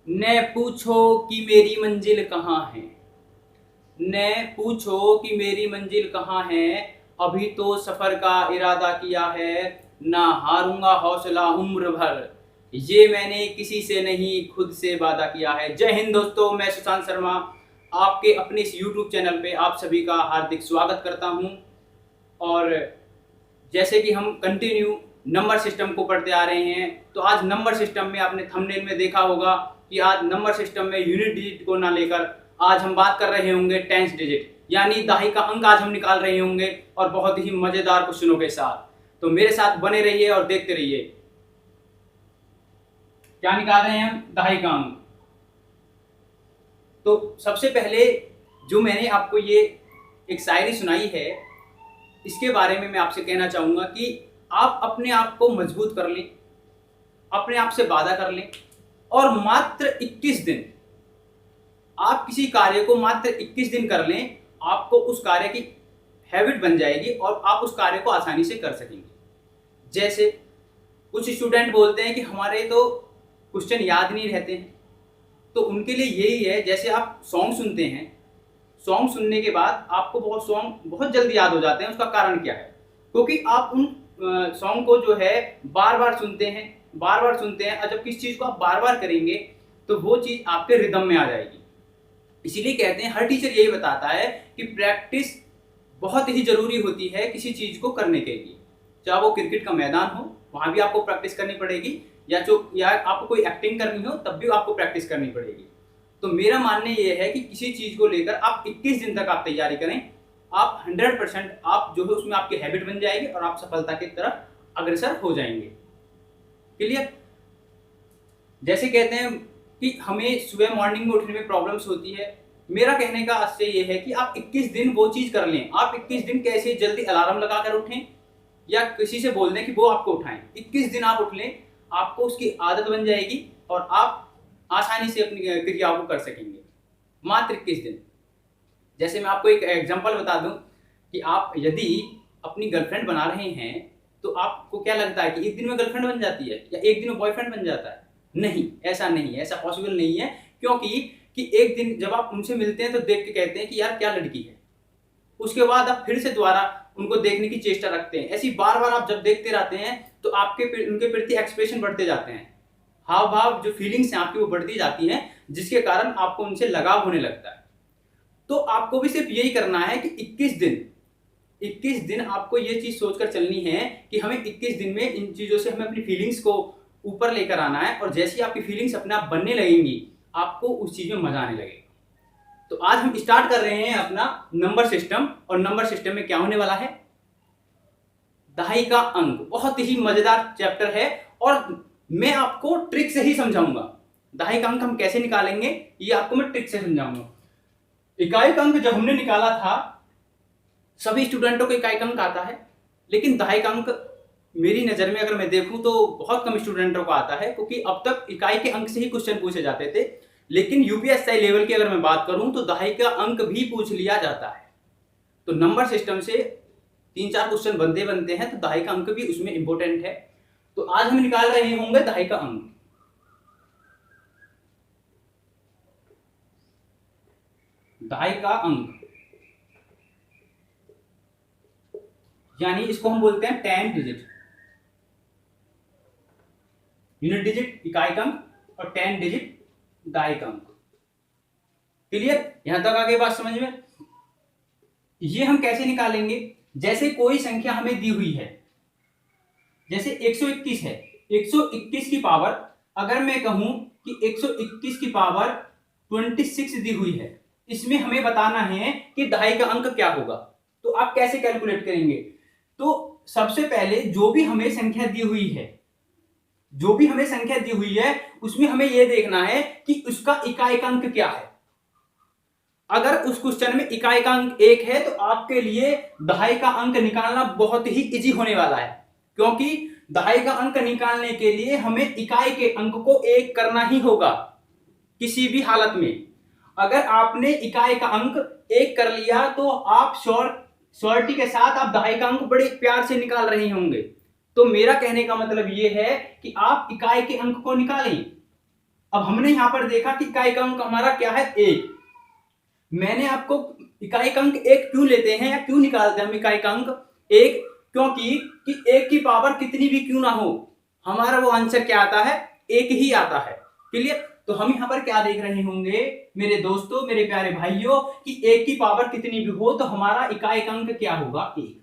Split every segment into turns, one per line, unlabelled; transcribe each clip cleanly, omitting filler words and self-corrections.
न पूछो कि मेरी मंजिल कहाँ है, न पूछो कि मेरी मंजिल कहाँ है, अभी तो सफर का इरादा किया है, ना हारूंगा हौसला उम्र भर, ये मैंने किसी से नहीं खुद से वादा किया है। जय हिंद दोस्तों, मैं सुशांत शर्मा आपके अपने इस YouTube चैनल पे आप सभी का हार्दिक स्वागत करता हूं। और जैसे कि हम कंटिन्यू नंबर सिस्टम को पढ़ते आ रहे हैं, तो आज नंबर सिस्टम में आपने थंबनेल में देखा होगा कि आज नंबर सिस्टम में यूनिट डिजिट को ना लेकर आज हम बात कर रहे होंगे टेंस डिजिट, यानी दहाई का अंक आज हम निकाल रहे होंगे, और बहुत ही मजेदार क्वेश्चनों के साथ। तो मेरे साथ बने रहिए और देखते रहिए क्या निकाल रहे हैं हम दहाई का अंक। तो सबसे पहले जो मैंने आपको ये एक शायरी सुनाई है, इसके बारे में मैं आपसे कहना चाहूंगा कि आप अपने आप को मजबूत कर लें, अपने आप से वादा कर लें, और मात्र 21 दिन आप किसी कार्य को मात्र 21 दिन कर लें, आपको उस कार्य की हैबिट बन जाएगी और आप उस कार्य को आसानी से कर सकेंगे। जैसे कुछ स्टूडेंट बोलते हैं कि हमारे तो क्वेश्चन याद नहीं रहते हैं, तो उनके लिए यही है, जैसे आप सॉन्ग सुनते हैं, सॉन्ग सुनने के बाद आपको सॉन्ग बहुत जल्दी याद हो जाते हैं। उसका कारण क्या है? क्योंकि आप उन सॉन्ग को जो है बार बार सुनते हैं, बार बार सुनते हैं, और जब किसी चीज़ को आप बार बार करेंगे तो वो चीज़ आपके रिदम में आ जाएगी। इसीलिए कहते हैं, हर टीचर यही बताता है कि प्रैक्टिस बहुत ही जरूरी होती है किसी चीज़ को करने के लिए। चाहे वो क्रिकेट का मैदान हो, वहाँ भी आपको प्रैक्टिस करनी पड़ेगी, या आपको कोई एक्टिंग करनी हो तब भी आपको प्रैक्टिस करनी पड़ेगी। तो मेरा मानना ये है कि किसी चीज़ को लेकर आप 21 दिन तक आप तैयारी करें, आप 100% आप जो है उसमें आपकी हैबिट बन जाएगी और आप सफलता की तरफ अग्रसर हो जाएंगे। क्लियर? जैसे कहते हैं कि हमें सुबह मॉर्निंग में उठने में प्रॉब्लम्स होती है, मेरा कहने का आशय ये है कि आप 21 दिन वो चीज़ कर लें। आप 21 दिन कैसे जल्दी अलार्म लगाकर उठें या किसी से बोल दें कि वो आपको उठाएं, 21 दिन आप उठ लें, आपको उसकी आदत बन जाएगी और आप आसानी से अपनी क्रियाओं को कर सकेंगे। मात्र 21 दिन। जैसे मैं आपको एक एग्जांपल बता दूं कि आप यदि अपनी गर्लफ्रेंड बना रहे हैं, तो आपको क्या लगता है कि एक दिन में गर्लफ्रेंड बन जाती है या एक दिन में बॉयफ्रेंड बन जाता है? नहीं, ऐसा नहीं है, ऐसा पॉसिबल नहीं है। क्योंकि एक दिन जब आप उनसे मिलते हैं तो देख के कहते हैं कि यार क्या लड़की है, उसके बाद आप फिर से दोबारा उनको देखने की चेष्टा रखते हैं। ऐसी बार बार आप जब देखते रहते हैं तो उनके प्रति एक्सप्रेशन बढ़ते जाते हैं, हाव भाव जो फीलिंग्स हैं आपकी वो बढ़ती जाती हैं, जिसके कारण आपको उनसे लगाव होने लगता है। तो आपको भी सिर्फ यही करना है कि 21 दिन आपको ये चीज सोचकर चलनी है कि हमें 21 दिन में इन चीजों से हमें अपनी फीलिंग्स को ऊपर लेकर आना है, और जैसे ही आपकी फीलिंग्स अपने आप बनने लगेंगी, आपको उस चीज में मजा आने लगेगा। तो आज हम स्टार्ट कर रहे हैं अपना नंबर सिस्टम, और नंबर सिस्टम में क्या होने वाला है? दहाई का अंक। बहुत ही मजेदार चैप्टर है और मैं आपको ट्रिक से ही समझाऊंगा। दहाई का अंक हम कैसे निकालेंगे ये आपको मैं ट्रिक से समझाऊंगा। इकाई का अंक जब हमने निकाला था, सभी स्टूडेंटों को इकाई का अंक आता है, लेकिन दहाई का अंक मेरी नजर में अगर मैं देखूं तो बहुत कम स्टूडेंटों को आता है, क्योंकि अब तक इकाई के अंक से ही क्वेश्चन पूछे जाते थे। लेकिन यूपीएससी लेवल की अगर मैं बात करूं तो दहाई का अंक भी पूछ लिया जाता है। तो नंबर सिस्टम से 3-4 क्वेश्चन बनते हैं, तो दहाई का अंक भी उसमें इंपॉर्टेंट है। तो आज हम निकाल रहे होंगे दहाई का अंक। दहाई का अंक यानी इसको हम बोलते हैं 10 डिजिट। यूनिट डिजिट इकाई का अंक और 10 डिजिट दहाई का अंक। क्लियर? यहां तक आगे बात समझ में? ये हम कैसे निकालेंगे? जैसे कोई संख्या हमें दी हुई है, जैसे 121 है, 121 की पावर अगर मैं कहूं कि 121 की पावर 26 दी हुई है, इसमें हमें बताना है कि दहाई का अंक क्या होगा। तो आप कैसे कैलकुलेट करेंगे? तो सबसे पहले जो भी हमें संख्या दी हुई है, उसमें हमें यह देखना है कि उसका इकाई का अंक क्या है। अगर उस क्वेश्चन में इकाई का अंक 1 है तो आपके लिए दहाई का अंक निकालना बहुत ही इजी होने वाला है, क्योंकि दहाई का अंक निकालने के लिए हमें इकाई के अंक को 1 करना ही होगा किसी भी हालत में। अगर आपने इकाई का अंक 1 कर लिया तो आप श्योरिटी के साथ आप दहाई का अंक बड़े प्यार से निकाल रहे होंगे। तो मेरा कहने का मतलब यह है कि आप इकाई के अंक को निकालें। अब हमने यहां पर देखा कि इकाई अंक हमारा क्या है, 1। मैंने आपको इकाई अंक 1 क्यों लेते हैं या क्यों निकालते हैं हम इकाई अंक 1, क्योंकि कि 1 की पावर कितनी भी क्यों ना हो, हमारा वो आंसर क्या आता है, 1 ही आता है। क्लियर? तो हम यहाँ पर क्या देख रहे होंगे मेरे दोस्तों, मेरे प्यारे भाइयों, कि 1 की पावर कितनी भी हो तो हमारा इकाई अंक क्या होगा, 1।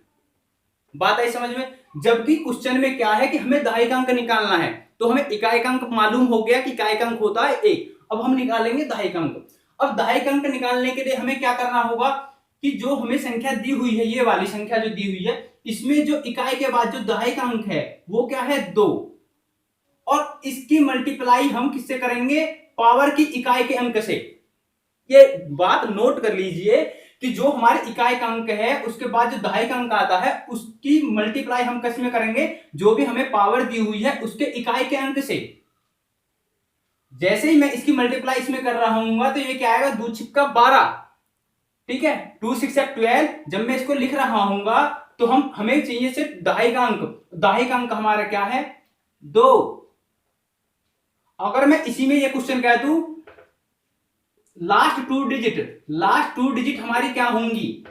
बात आई समझ में? जबकि क्वेश्चन में क्या है कि हमें दहाई अंक निकालना है, तो हमें इकाई अंक मालूम हो गया कि इकाई अंक होता है 1। अब हम निकालेंगे दहाई अंक। अब दहाई अंक निकालने के लिए हमें क्या करना होगा कि जो हमें संख्या दी हुई है, ये वाली संख्या जो दी हुई है, इसमें जो इकाई के बाद जो दहाई का अंक है वो क्या है, 2। और इसकी मल्टीप्लाई हम किससे करेंगे, पावर की इकाई के अंक से। ये बात नोट कर लीजिए कि जो हमारे इकाई का अंक है उसके बाद जो दहाई का अंक आता है उसकी मल्टीप्लाई हम किस में करेंगे, जो भी हमें पावर दी हुई है उसके इकाई के अंक से। जैसे ही मैं इसकी मल्टीप्लाई इसमें कर रहा हूं तो ये क्या आएगा, 2 छिक्का 12। ठीक है, 2 6 12। जब मैं इसको लिख रहा हूं तो हमें चाहिए सिर्फ दहाई का अंक। दहाई का अंक हमारा क्या है, 2। अगर मैं इसी में ये क्वेश्चन कह दूं लास्ट टू डिजिट हमारी क्या होंगी,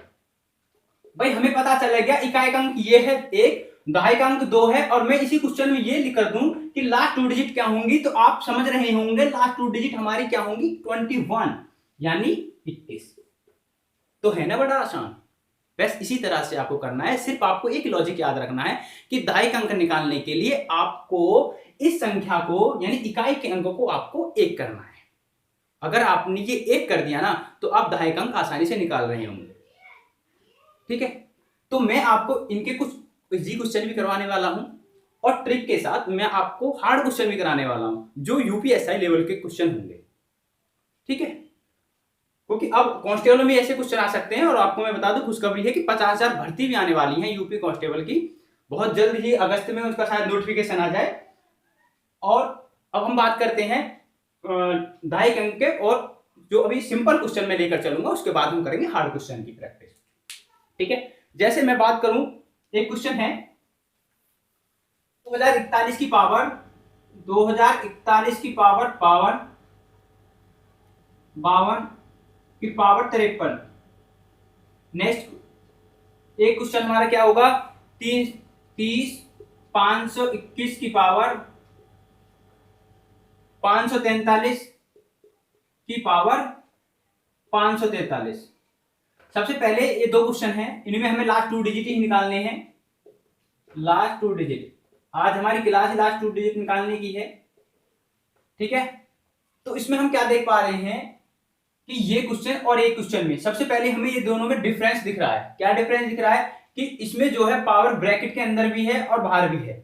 भाई हमें पता चला गया इकाई का अंक ये है 1, दहाई का अंक 2 है, और मैं इसी क्वेश्चन में ये लिख कर दूं कि लास्ट 2 डिजिट क्या होंगी, तो आप समझ रहे होंगे लास्ट 2 डिजिट हमारी क्या होंगी, 21 यानी 21। तो है ना बड़ा आसान। बस इसी तरह से आपको करना है, सिर्फ आपको एक लॉजिक याद रखना है कि दहाई का अंक निकालने के लिए आपको इस संख्या को यानी इकाई के अंक को आपको 1 करना है। अगर आपने ये 1 कर दिया ना तो आप दहाई का अंक आसानी से निकाल रहे होंगे। ठीक है, तो मैं आपको इनके कुछ इजी क्वेश्चन भी करवाने वाला हूं और ट्रिक के साथ मैं आपको हार्ड क्वेश्चन भी कराने वाला हूं जो यूपीएसआई लेवल के क्वेश्चन होंगे। ठीक है, क्योंकि अब कांस्टेबल में ऐसे क्वेश्चन आ सकते हैं, और आपको मैं बता दूं खुशखबरी है कि 50,000 भर्ती भी आने वाली है यूपी कांस्टेबल की, बहुत जल्द ही अगस्त में उसका शायद नोटिफिकेशन आ जाए। और अब हम बात करते हैं दहाई अंक के, और जो अभी सिंपल क्वेश्चन में लेकर चलूंगा उसके बाद हम करेंगे हार्ड क्वेश्चन की प्रैक्टिस। ठीक है, जैसे मैं बात करूं, एक क्वेश्चन है 2041 की पावर 52 की पावर 53। नेक्स्ट एक क्वेश्चन हमारा क्या होगा, 30 521 की पावर 543 की पावर 543। सबसे पहले ये 2 क्वेश्चन हैं, इनमें हमें लास्ट 2 डिजिट ही निकालने हैं। लास्ट 2 डिजिट, आज हमारी क्लास ही लास्ट 2 डिजिट निकालने की है। ठीक है, तो इसमें हम क्या देख पा रहे हैं कि ये क्वेश्चन और एक क्वेश्चन में सबसे पहले हमें ये दोनों में डिफरेंस दिख रहा है। क्या डिफरेंस दिख रहा है कि इसमें जो है पावर ब्रैकेट के अंदर भी है और बाहर भी है।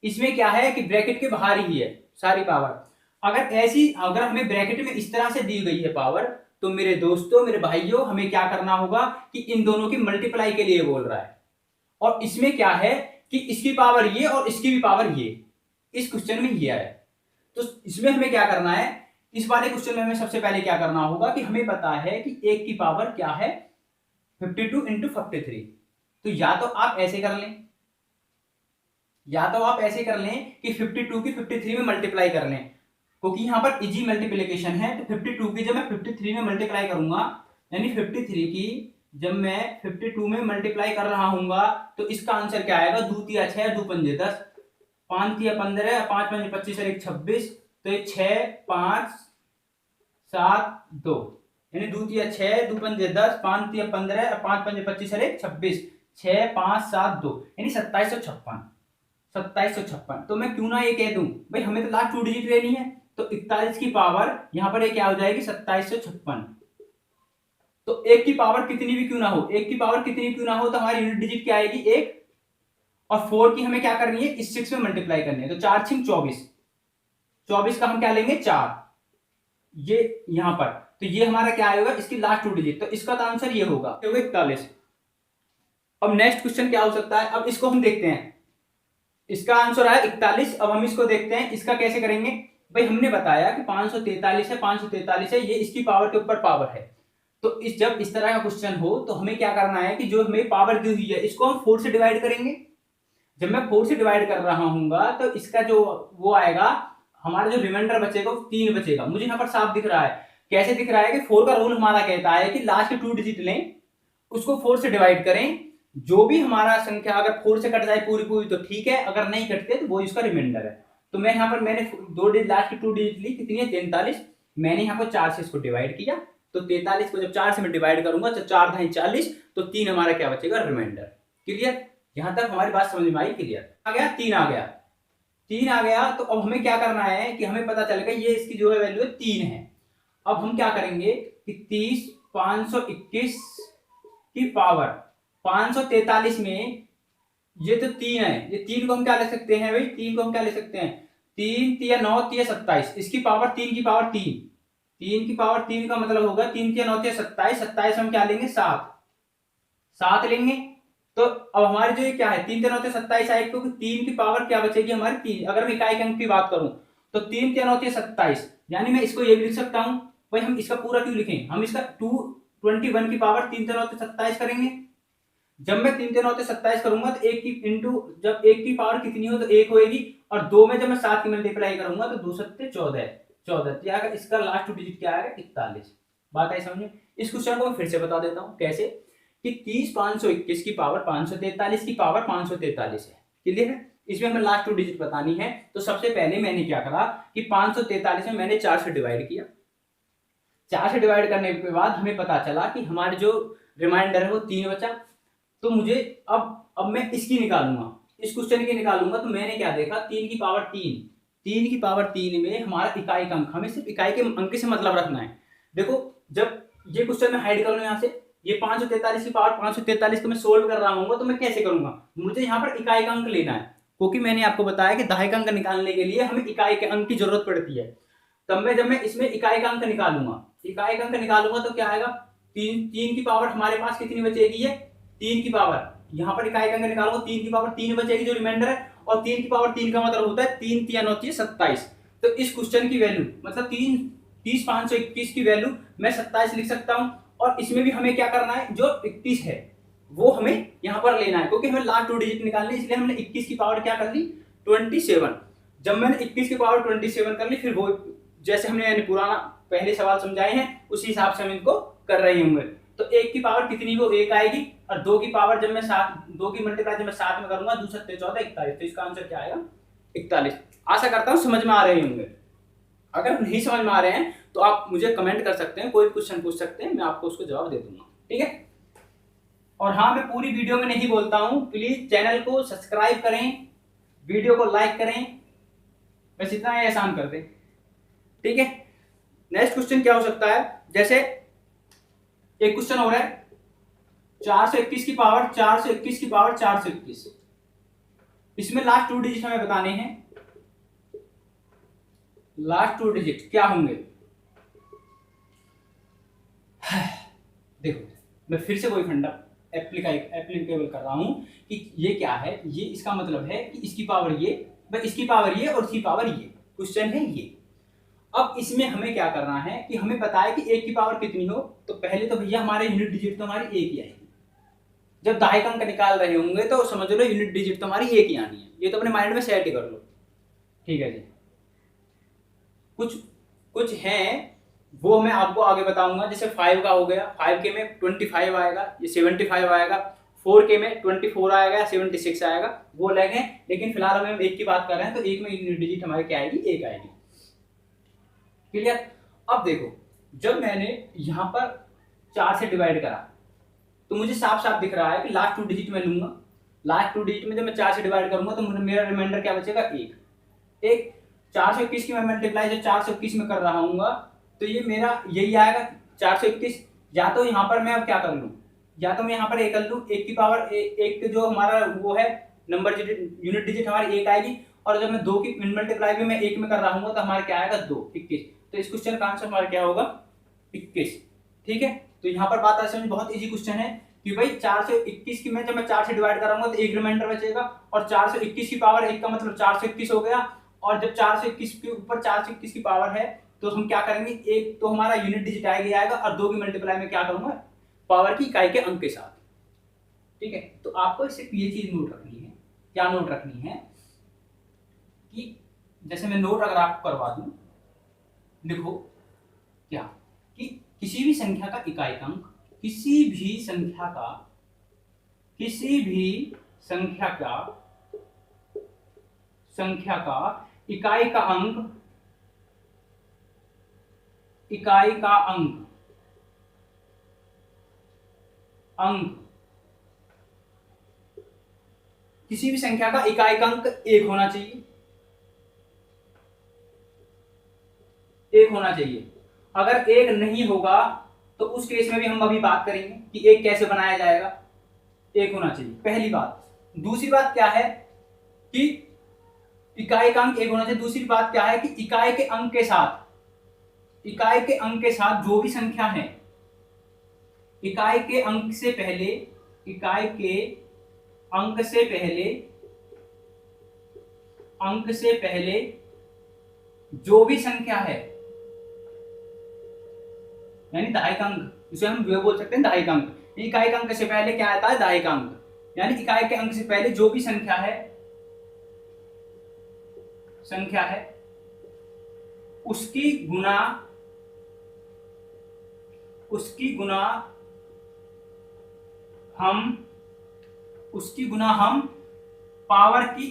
इसमें क्या है कि ब्रैकेट के बाहर ही है सारी पावर। अगर हमें ब्रैकेट में इस तरह से दी गई है पावर, तो मेरे दोस्तों मेरे भाइयों हमें क्या करना होगा कि इन दोनों की मल्टीप्लाई के लिए बोल रहा है। और इसमें क्या है कि इसकी पावर ये और इसकी भी पावर ये, इस क्वेश्चन में ये है। तो इसमें हमें क्या करना है, इस वाले क्वेश्चन में हमें सबसे पहले क्या करना होगा कि हमें पता है कि 1 की पावर क्या है, 52 इंटू 53। तो या तो आप ऐसे कर लें कि 52 की 53 में मल्टीप्लाई कर लें, क्योंकि यहां पर इजी मल्टीप्लिकेशन है। तो 52 की जब मैं 53 में मल्टीप्लाई करूंगा, यानी 53 की जब मैं 52 में मल्टीप्लाई कर रहा हूंगा, तो इसका आंसर क्या आएगा, 2 तिया 6 2 पंजे 10, 5 तिया 15, 5 पंजे 25 और 1 26। तो ये 6 5 7 2, यानी 2 तिया 6 2 पंजे 10, 5 तिया 15 और 5 पंजे 25 और 1 26, 6 5 7 2, यानी 2756। तो मैं क्यों ना ये कह दूं, भाई हमें तो लास्ट 2 डिजिट लेनी है, तो 41 की पावर यहां पर क्या हो जाएगी, 2756। तो 1 की पावर कितनी भी क्यों ना हो, 1 की पावर कितनी क्यों ना हो, तो हमारी यूनिट डिजिट क्या आएगी 1, और 4 की हमें क्या करनी है, इस 6 में मल्टीप्लाई करनी है। तो 4 6 24, 24 का हम क्या लेंगे 4, ये यहां पर। तो ये हमारा क्या आएगा, इसकी लास्ट 2 डिजिट। तो इसका तो आंसर ये होगा 41। अब नेक्स्ट क्वेश्चन क्या हो सकता है, अब इसको हम देखते हैं। इसका आंसर आया 41। अब हम इसको देखते हैं, इसका कैसे करेंगे। भाई हमने बताया कि 543 है, 543 है, ये इसकी पावर के ऊपर पावर है। तो जब इस तरह का क्वेश्चन हो तो हमें क्या करना है कि जो हमें पावर दी हुई है इसको हम 4 से डिवाइड करेंगे। जब मैं 4 से डिवाइड कर रहा हूँ तो इसका जो वो आएगा हमारा जो रिमाइंडर बचेगा वो 3 बचेगा। मुझे यहाँ पर साफ दिख रहा है। कैसे दिख रहा है कि 4 का रूल हमारा कहता है कि लास्ट 2 डिजिट लें, उसको 4 से डिवाइड करें, जो भी हमारा संख्या अगर 4 से कट जाए पूरी पूरी तो ठीक है, अगर नहीं कटते तो वो इसका रिमाइंडर है। तो मैं यहाँ पर मैंने लास्ट 2 डिजिट ली, कितनी है 43। मैंने यहाँ पर 4 से इसको डिवाइड किया, तो 43 को जब 4 से मैं डिवाइड करूंगा तो 4 × 40, तो 3 हमारा क्या बचेगा, रिमाइंडर। क्लियर, यहां तक हमारी बात समझ में आई? क्लियर आ गया, 3 आ गया, 3 आ गया। तो अब हमें क्या करना है कि हमें पता चलेगा ये इसकी जो है वैल्यू 3 है। अब हम क्या करेंगे कि 30 521 की पावर 543 में ये तो 3 है, ये 3 को हम क्या ले सकते हैं भाई, 3 को हम क्या ले सकते हैं, 3 3 9 3 27, इसकी पावर 3 की पावर 3, 3 की पावर 3 का मतलब होगा 3 3 9 3 27, 27 हम क्या लेंगे 7, 7 लेंगे। तो अब हमारी जो ये क्या है 3 3 9 3 27 आएगी, क्योंकि 3 की पावर क्या बचेगी हमारी 3। अगर मैं इकाई के अंक की बात करूं तो 3 3 9 3 27, यानी मैं इसको ये भी लिख सकता हूं। भाई हम इसका पूरा क्यों लिखें, हम इसका 221 की पावर 3 3 9 3 27 करेंगे। जब मैं 3 3 9 3 27 करूंगा तो एक की इंटू, जब एक की पावर कितनी हो तो 1 होएगी, और 2 में जब मैं 7 की मल्टीप्लाई करूंगा तो 2 7 14, 14 इसका लास्ट डिजिट क्या आएगा 41। बात आई समझ में? इस क्वेश्चन को मैं फिर से बता देता हूं कैसे, कि 30 521 की पावर 543 की पावर 543 है। क्लियर है? इसमें हमें लास्ट 2 डिजिट बतानी है। तो सबसे पहले मैंने क्या करा कि 543 में मैंने 4 से डिवाइड किया। 4 से डिवाइड करने के बाद हमें पता चला कि हमारे जो रिमाइंडर है वो 3 बचा। तो मुझे अब मैं इसकी निकालूंगा, इस क्वेश्चन की निकालूंगा। तो मैंने क्या देखा, 3 की पावर 3, 3 की पावर 3 में हमारा इकाई का अंक, हमें सिर्फ इकाई के अंक से मतलब रखना है। देखो जब ये क्वेश्चन में हाइड कर लूं यहाँ से, ये 543 की पावर 543 को मैं सोल्व कर रहा हूँ, तो मैं कैसे करूंगा, मुझे यहाँ पर इकाई का अंक लेना है, क्योंकि मैंने आपको बताया कि दहाई का अंक निकालने के लिए हमें इकाई के अंक की जरूरत पड़ती है। तब मैं जब मैं इसमें इकाई का अंक निकालूंगा, इकाई का अंक निकालूंगा तो क्या आएगा, 3 की पावर हमारे पास कितनी बचेगी, है 3 की पावर, यहाँ पर इकाई का अंक निकालूंगा 3 की पावर 3 बचेगी जो रिमाइंडर है, और 3 की पावर 3 का मतलब होता है 3 3 9 3 27। तो इस क्वेश्चन की वैल्यू मतलब 30 521 की वैल्यू मैं 27 लिख सकता हूं। और इसमें भी हमें क्या करना है, जो 21 है वो हमें यहां पर लेना है, क्योंकि हमें लास्ट 2 डिजिट निकालनी है, इसलिए हमने 21 की पावर क्या कर ली 27। जब मैंने 21 की पावर 27 कर ली, फिर वो जैसे हमने पुराना पहले सवाल समझाए हैं उसी हिसाब से हम इनको कर रहे होंगे। तो 1 की पावर कितनी वो 1 आएगी, और 2 की पावर जब मैं 2 की मल्टीप्लाई जब मैं 7 में करूंगा 2 7 14 41, तो इसका आंसर क्या आएगा 41। आशा करता हूं समझ में आ रहे होंगे। अगर नहीं समझ में आ रहे हैं तो आप मुझे कमेंट कर सकते हैं, कोई क्वेश्चन पूछ सकते हैं, मैं आपको उसको जवाब दे दूंगा। ठीक है? और हाँ, मैं पूरी वीडियो में नहीं बोलता हूं, प्लीज चैनल को सब्सक्राइब करें, वीडियो को लाइक करें, बस इतना ही आसान कर दें। ठीक है? नेक्स्ट क्वेश्चन क्या हो सकता है, जैसे एक क्वेश्चन हो रहा है 421 की पावर 421 की पावर 421, इसमें लास्ट 2 डिजिट हमें बताने हैं। लास्ट 2 डिजिट क्या होंगे, देखो मैं फिर से वही फंडा एप्लीकेबल कर रहा हूं कि ये क्या है, ये इसका मतलब है कि इसकी पावर ये, इसकी पावर ये और इसकी पावर ये, क्वेश्चन है ये। अब इसमें हमें क्या करना है कि हमें पता है कि 1 की पावर कितनी हो, तो पहले तो भैया हमारे यूनिट डिजिट तो हमारी 1 ही आएगी। जब दहाई का अंक निकाल रहे होंगे तो समझ लो यूनिट डिजिट तो हमारी 1 ही आनी है, ये तो अपने माइंड में सेट ही कर लो। ठीक है जी, कुछ हैं वो मैं आपको आगे बताऊंगा। जैसे 5 का हो गया, 5 के में 25 आएगा, ये 75 आएगा, 4 के में 24 आएगा, 76 आएगा, वो अलग है। लेकिन फिलहाल हम 1 की बात कर रहे हैं, तो 1 में यूनिट डिजिट हमारी क्या आएगी 1 आएगी। क्लियर? अब देखो जब मैंने यहां पर 4 से डिवाइड करा तो मुझे साफ साफ दिख रहा है कि लास्ट 2 डिजिट में लूंगा, लास्ट 2 डिजिट में जब मैं 4 से डिवाइड करूंगा तो मेरा रिमाइंडर क्या बचेगा 1। 421 की मैं मल्टीप्लाई जब 421 में कर रहा हूँ तो ये मेरा यही आएगा 421। या तो यहाँ पर मैं अब क्या कर लूँ, या तो मैं यहाँ पर 1 कर लूँ, 1 की पावर 1 जो हमारा वो है नंबर यूनिट डिजिट हमारी 1 आएगी, और जब मैं 2 की मल्टीप्लाई भी मैं 1 में कर रहा हूँ तो हमारा क्या आएगा 2 21। तो इस क्वेश्चन का आंसर हमारा क्या होगा 21। ठीक है? तो यहाँ पर बात समझ, बहुत इजी क्वेश्चन है कि भाई 421 की मैं जब मैं 4 से डिवाइड करूंगा तो 1 रिमाइंडर बचेगा, और 421 की पावर 1 का मतलब 421 हो गया, और जब 421 के ऊपर 421 की पावर है तो हम क्या करेंगे, एक तो हमारा यूनिट डिजिट आएगा, और 2 की मल्टीप्लाई में क्या करूंगा पावर की इकाई के अंक के साथ। ठीक है? तो आपको सिर्फ ये चीज नोट रखनी है, क्या नोट रखनी है कि जैसे मैं नोट अगर आपको करवा दूं, लिखो क्या कि किसी भी संख्या का इकाई अंक, किसी भी संख्या का इकाई का अंक किसी भी संख्या का इकाई का अंक 1 होना चाहिए, 1 होना चाहिए। अगर 1 नहीं होगा तो उस केस में भी हम अभी बात करेंगे कि 1 कैसे बनाया जाएगा। 1 होना चाहिए, पहली बात। दूसरी बात क्या है कि इकाई का अंक 1 होना चाहिए। दूसरी बात क्या है कि इकाई के अंक के साथ जो भी संख्या है, इकाई के अंक से पहले जो भी संख्या है, यानी दहाई अंक, जिसे हम जो बोल सकते हैं दहाई अंक। इकाई अंक से पहले क्या आता है? दहाई अंक। यानी इकाई के अंक से पहले जो भी संख्या है उसकी गुना हम पावर की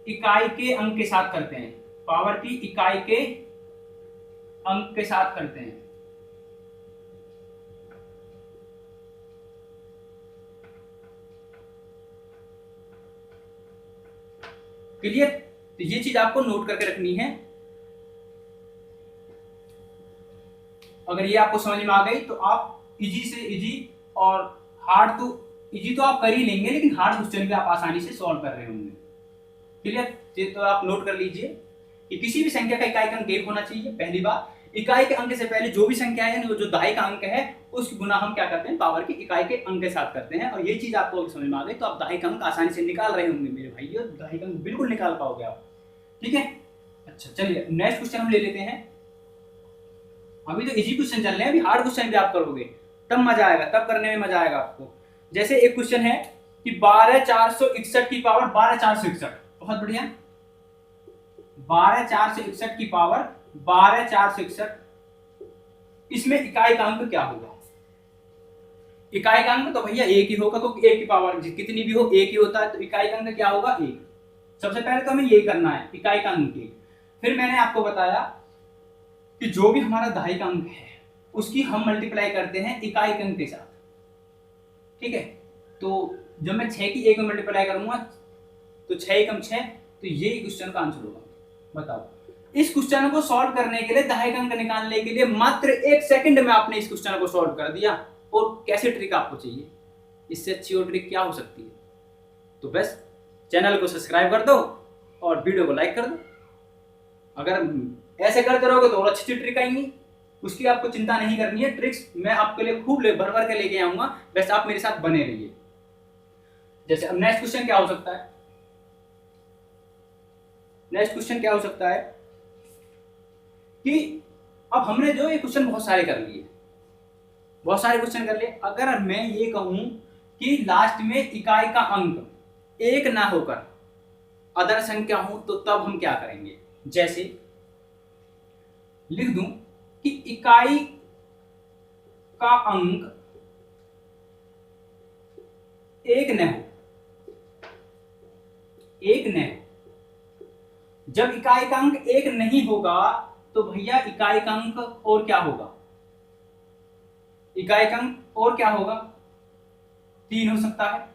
इकाई के अंक के साथ करते हैं। पावर की इकाई के अंक के साथ करते हैं। क्लियर? तो ये चीज आपको नोट करके रखनी है। अगर ये आपको समझ में आ गई तो आप इजी से इजी और हार्ड तो इजी तो आप कर ही लेंगे, लेकिन हार्ड क्वेश्चन भी आप आसानी से सॉल्व कर रहे होंगे। क्लियर? तो आप नोट कर लीजिए कि किसी भी संख्या का इकाई का अंक 1 होना चाहिए, पहली बात। इकाई के अंक से पहले जो भी संख्या है, यानी जो दहाई का अंक है, उसकी गुना हम क्या करते हैं? पावर की इकाई के अंक के साथ करते हैं। और ये चीज आपको समझ में आ गई तो आप दहाई का अंक आसानी से निकाल रहे होंगे मेरे भाइयों। दहाई का अंक बिल्कुल निकाल पाओगे आप। ठीक है? अच्छा, चलिए नेक्स्ट क्वेश्चन हम ले लेते हैं। अभी तो इजी क्वेश्चन चल रहे हैं, अभी हार्ड क्वेश्चन भी आप करोगे तब मजा आएगा, तब करने में मजा आएगा आपको। जैसे एक क्वेश्चन है कि 12461 की पावर 12461, बहुत बढ़िया। 12461 की पावर 12461, इसमें इकाई का अंक क्या होगा? इकाई का अंक तो भैया 1 ही होगा, क्योंकि 1 की पावर कितनी भी हो 1 ही होता है। तो इकाई का अंक क्या होगा? 1। सबसे पहले तो हमें यही करना है, इकाई का अंक 1। फिर मैंने आपको बताया कि जो भी हमारा दहाई का अंक है उसकी हम मल्टीप्लाई करते हैं इकाई के अंक के साथ। ठीक है? तो जब मैं 6 की 1 में मल्टीप्लाई करूंगा तो 6 एकम 6, तो ये क्वेश्चन का आंसर होगा। बताओ, इस क्वेश्चन को सॉल्व करने के लिए, दहाई का अंक निकालने के लिए मात्र 1 सेकंड में आपने इस क्वेश्चन को सॉल्व कर दिया। और कैसी ट्रिक आपको चाहिए? इससे अच्छी और ट्रिक क्या हो सकती है? तो बस चैनल को सब्सक्राइब कर दो और वीडियो को लाइक कर दो। अगर ऐसे करते रहोगे तो और अच्छी ट्रिक आएंगी, उसकी आपको चिंता नहीं करनी है। ट्रिक्स मैं आपके लिए खूब भर भर के लेके आऊंगा, बस आप मेरे साथ बने रहिए। जैसे अब नेक्स्ट क्वेश्चन क्या हो सकता है? नेक्स्ट क्वेश्चन क्या हो सकता है कि अब हमने जो ये क्वेश्चन बहुत सारे कर लिए, बहुत सारे क्वेश्चन कर लिए। अगर मैं ये कहूं कि लास्ट में इकाई का अंक 1 ना होकर अदर संख्या हो, तो तब हम क्या करेंगे? जैसे लिख दूं कि इकाई का अंक 1 न हो, 1 न हो। जब इकाई का अंक 1 नहीं होगा तो भैया इकाई का अंक और क्या होगा? इकाई का अंक और क्या होगा? 3 हो सकता है,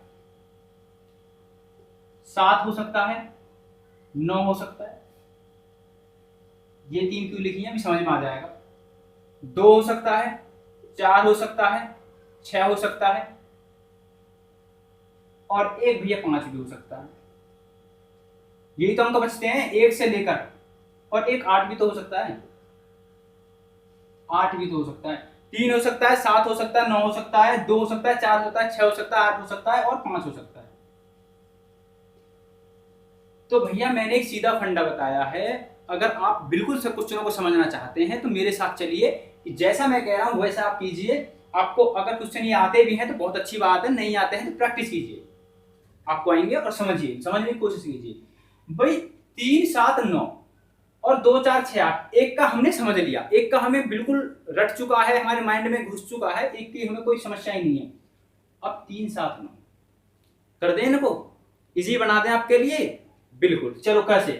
7 हो सकता है, 9 हो सकता है। ये 3 क्यों लिखी है अभी समझ में आ जाएगा। 2 हो सकता है, 4 हो सकता है, 6 हो सकता है, और 1 भैया 5 भी हो सकता है। यही तो अंक बचते हैं 1 से लेकर, और 1 8 भी तो हो सकता है, 8 भी तो हो सकता है, 3 हो सकता है, 7 हो सकता है, 9 हो सकता है, 2 हो सकता है, 4 हो सकता है, 6 हो सकता है, 8 हो सकता है और 5 हो सकता है। तो भैया मैंने एक सीधा फंडा बताया है। अगर आप बिल्कुल सब क्वेश्चनों को समझना चाहते हैं तो मेरे साथ चलिए, कि जैसा मैं कह रहा हूं वैसा आप कीजिए। आपको अगर क्वेश्चन ये आते भी हैं तो बहुत अच्छी बात है, नहीं आते हैं तो प्रैक्टिस कीजिए। आपको आएंगे और समझने की कोशिश कीजिए भाई। 3 7 9 और 2 4 6 8, एक का हमने समझ लिया, एक का हमें बिल्कुल रट चुका है, हमारे माइंड में घुस चुका है, एक की हमें कोई समस्या ही नहीं है। अब 3 7 9 कर दें इनको, इजी बना दें आपके लिए, बिल्कुल। चलो कैसे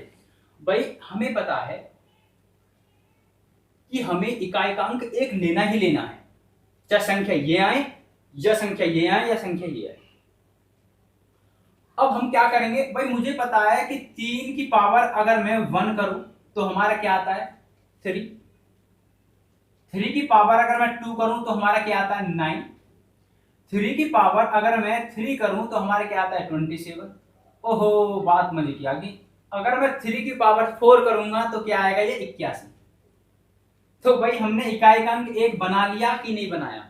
भाई, हमें पता है कि हमें इकाई का अंक एक लेना ही लेना है, चाहे संख्या ये आए या संख्या ये आए या संख्या ये आए। अब हम क्या करेंगे भाई, मुझे पता है कि 3 की पावर अगर मैं 1 करूं तो हमारा क्या आता है 3, 3 की पावर अगर मैं 2 करूं तो हमारा क्या आता है 9, 3 की पावर अगर मैं 3 करूं तो हमारा क्या आता है 27। ओहो, बात मजे की आ गई। अगर मैं 3 की पावर 4 करूंगा तो क्या आएगा ये 81। तो भाई हमने इकाई का अंक एक बना लिया कि नहीं बनाया?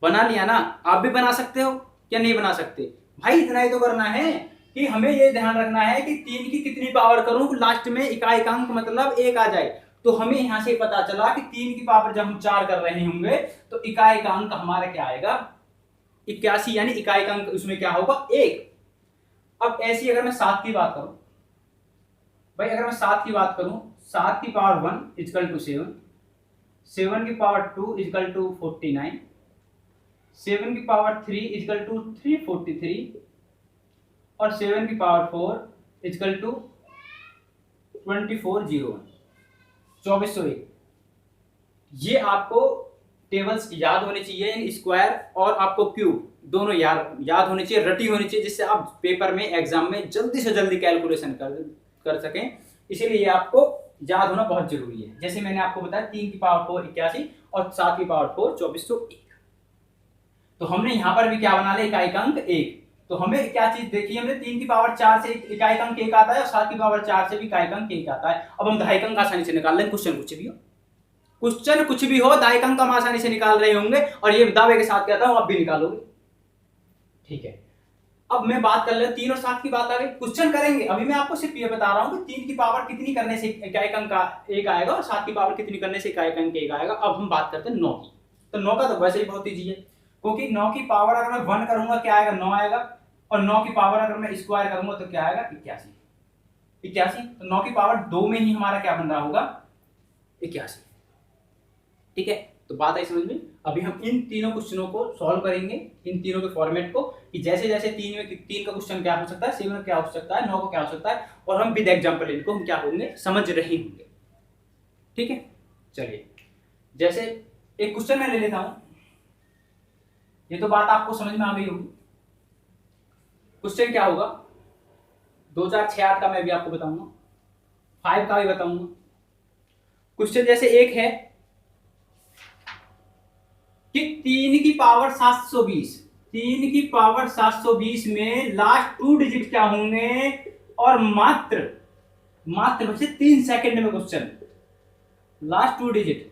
बना लिया ना। आप भी बना सकते हो क्या नहीं बना सकते? भाई इतना ही तो करना है कि हमें ये ध्यान रखना है कि 3 की कितनी पावर करूं लास्ट में इकाई का अंक मतलब 1 आ जाए। तो हमें यहां से पता चला कि 3 की पावर जब हम 4 कर रहे होंगे तो इकाई का अंक हमारा क्या आएगा 81, यानी इकाई का अंक उसमें क्या होगा 1। अब ऐसी अगर मैं 7 की बात करूं भाई, अगर मैं 7 की बात करूं, 7 की पावर 1 इक्वल टू 7, 7 की पावर 2 इक्वल टू 49, 7 की पावर 3 इक्वल टू 343 और 7 की पावर 4 इक्वल टू 2401, 2401। ये आपको टेबल्स याद होने चाहिए, स्क्वायर और आपको क्यूब दोनों याद होने चाहिए, रटी होनी चाहिए, जिससे आप पेपर में एग्जाम में जल्दी से जल्दी कैलकुलेशन कर सकें। इसीलिए ये आपको याद होना बहुत जरूरी है। जैसे मैंने आपको बताया 3 की पावर 4 81 और 7 की पावर 4 2401। तो हमने यहां पर भी क्या बना लिया इकाई का अंक 1। तो हमें क्या चीज देखी हमने, 3 की पावर 4 से इकाई का अंक 1 आता है और 7 की पावर 4 से भी इकाई का अंक 1 आता है। अब हम दहाई का अंक आसानी से निकाल लें, क्वेश्चन कुछ भी हो दहाई का अंक हम आसानी से निकाल रहे होंगे और ये दावे के साथ कहता हूं आप भी निकालोगे। ठीक है, अब मैं बात कर ले 3 और 7 की बात आ गई, क्वेश्चन करेंगे। अभी मैं आपको सिर्फ ये बता रहा हूं कि 3 की पावर कितनी करने से इकाई का अंक 1 आएगा और 7 की पावर कितनी करने से इकाई का अंक 1 आएगा। अब हम बात करते हैं 9 की। तो 9 का तो वैसे ही बहुत ईजी है, क्योंकि 9 की पावर अगर मैं 1 करूंगा क्या आएगा 9 आएगा, और 9 की पावर अगर मैं स्क्वायर करूंगा तो क्या आएगा 81। तो 9 की पावर 2 में ही हमारा क्या बन रहा होगा 81। ठीक है, तो बात आई समझ में। अभी हम इन तीनों क्वेश्चनों को सॉल्व करेंगे, इन तीनों के फॉर्मेट को, कि जैसे जैसे 3 का क्वेश्चन क्या हो सकता है, 7 का क्या हो सकता है, 9 का क्या हो सकता है, और हम विद एग्जांपल इनको हम क्या होंगे समझ रहे होंगे। ठीक है, चलिए जैसे एक क्वेश्चन मैं ले लेता हूं, ये तो बात आपको समझ में आ गई होगी। क्वेश्चन क्या होगा 2 4 6 8 का मैं भी आपको बताऊंगा, 5 का भी बताऊंगा। क्वेश्चन जैसे एक है कि 3 की पावर 720, 3 की पावर 720 में लास्ट 2 डिजिट क्या होंगे, और मात्र बचे 3 सेकंड में question, last 2 digit.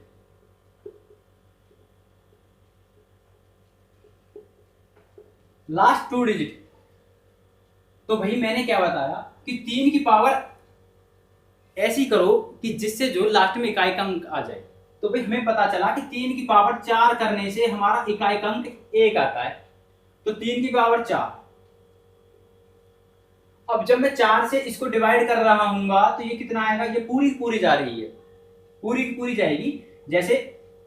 Last 2 digit. तो भाई मैंने क्या बताया कि 3 की पावर ऐसी करो कि जिससे जो लास्ट में इकाई का अंक आ जाए। तो भाई हमें पता चला कि 3 की पावर 4 करने से हमारा इकाई का अंक 1 आता है। तो 3 की पावर 4, अब जब मैं 4 से इसको डिवाइड कर रहा हूंगा तो ये कितना आएगा, ये पूरी जा रही है, पूरी की पूरी जाएगी। जैसे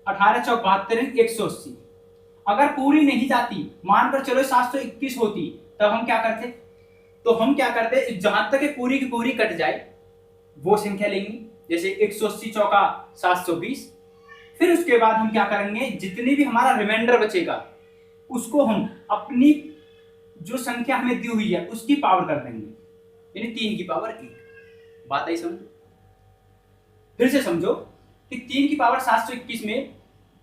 18 चौक 72 180, अगर पूरी नहीं जाती, मानकर चलो 721 होती, तब हम क्या करते, तो हम क्या करते जहां तक पूरी की पूरी कट जाए वो संख्या लेंगे। जैसे 180 चौका 720, फिर उसके बाद हम क्या करेंगे, जितनी भी हमारा रिमाइंडर बचेगा उसको हम अपनी जो संख्या हमें दी हुई है उसकी पावर कर देंगे, यानी 3 की पावर 1। बात आई समझ? फिर से समझो कि 3 की पावर 721 में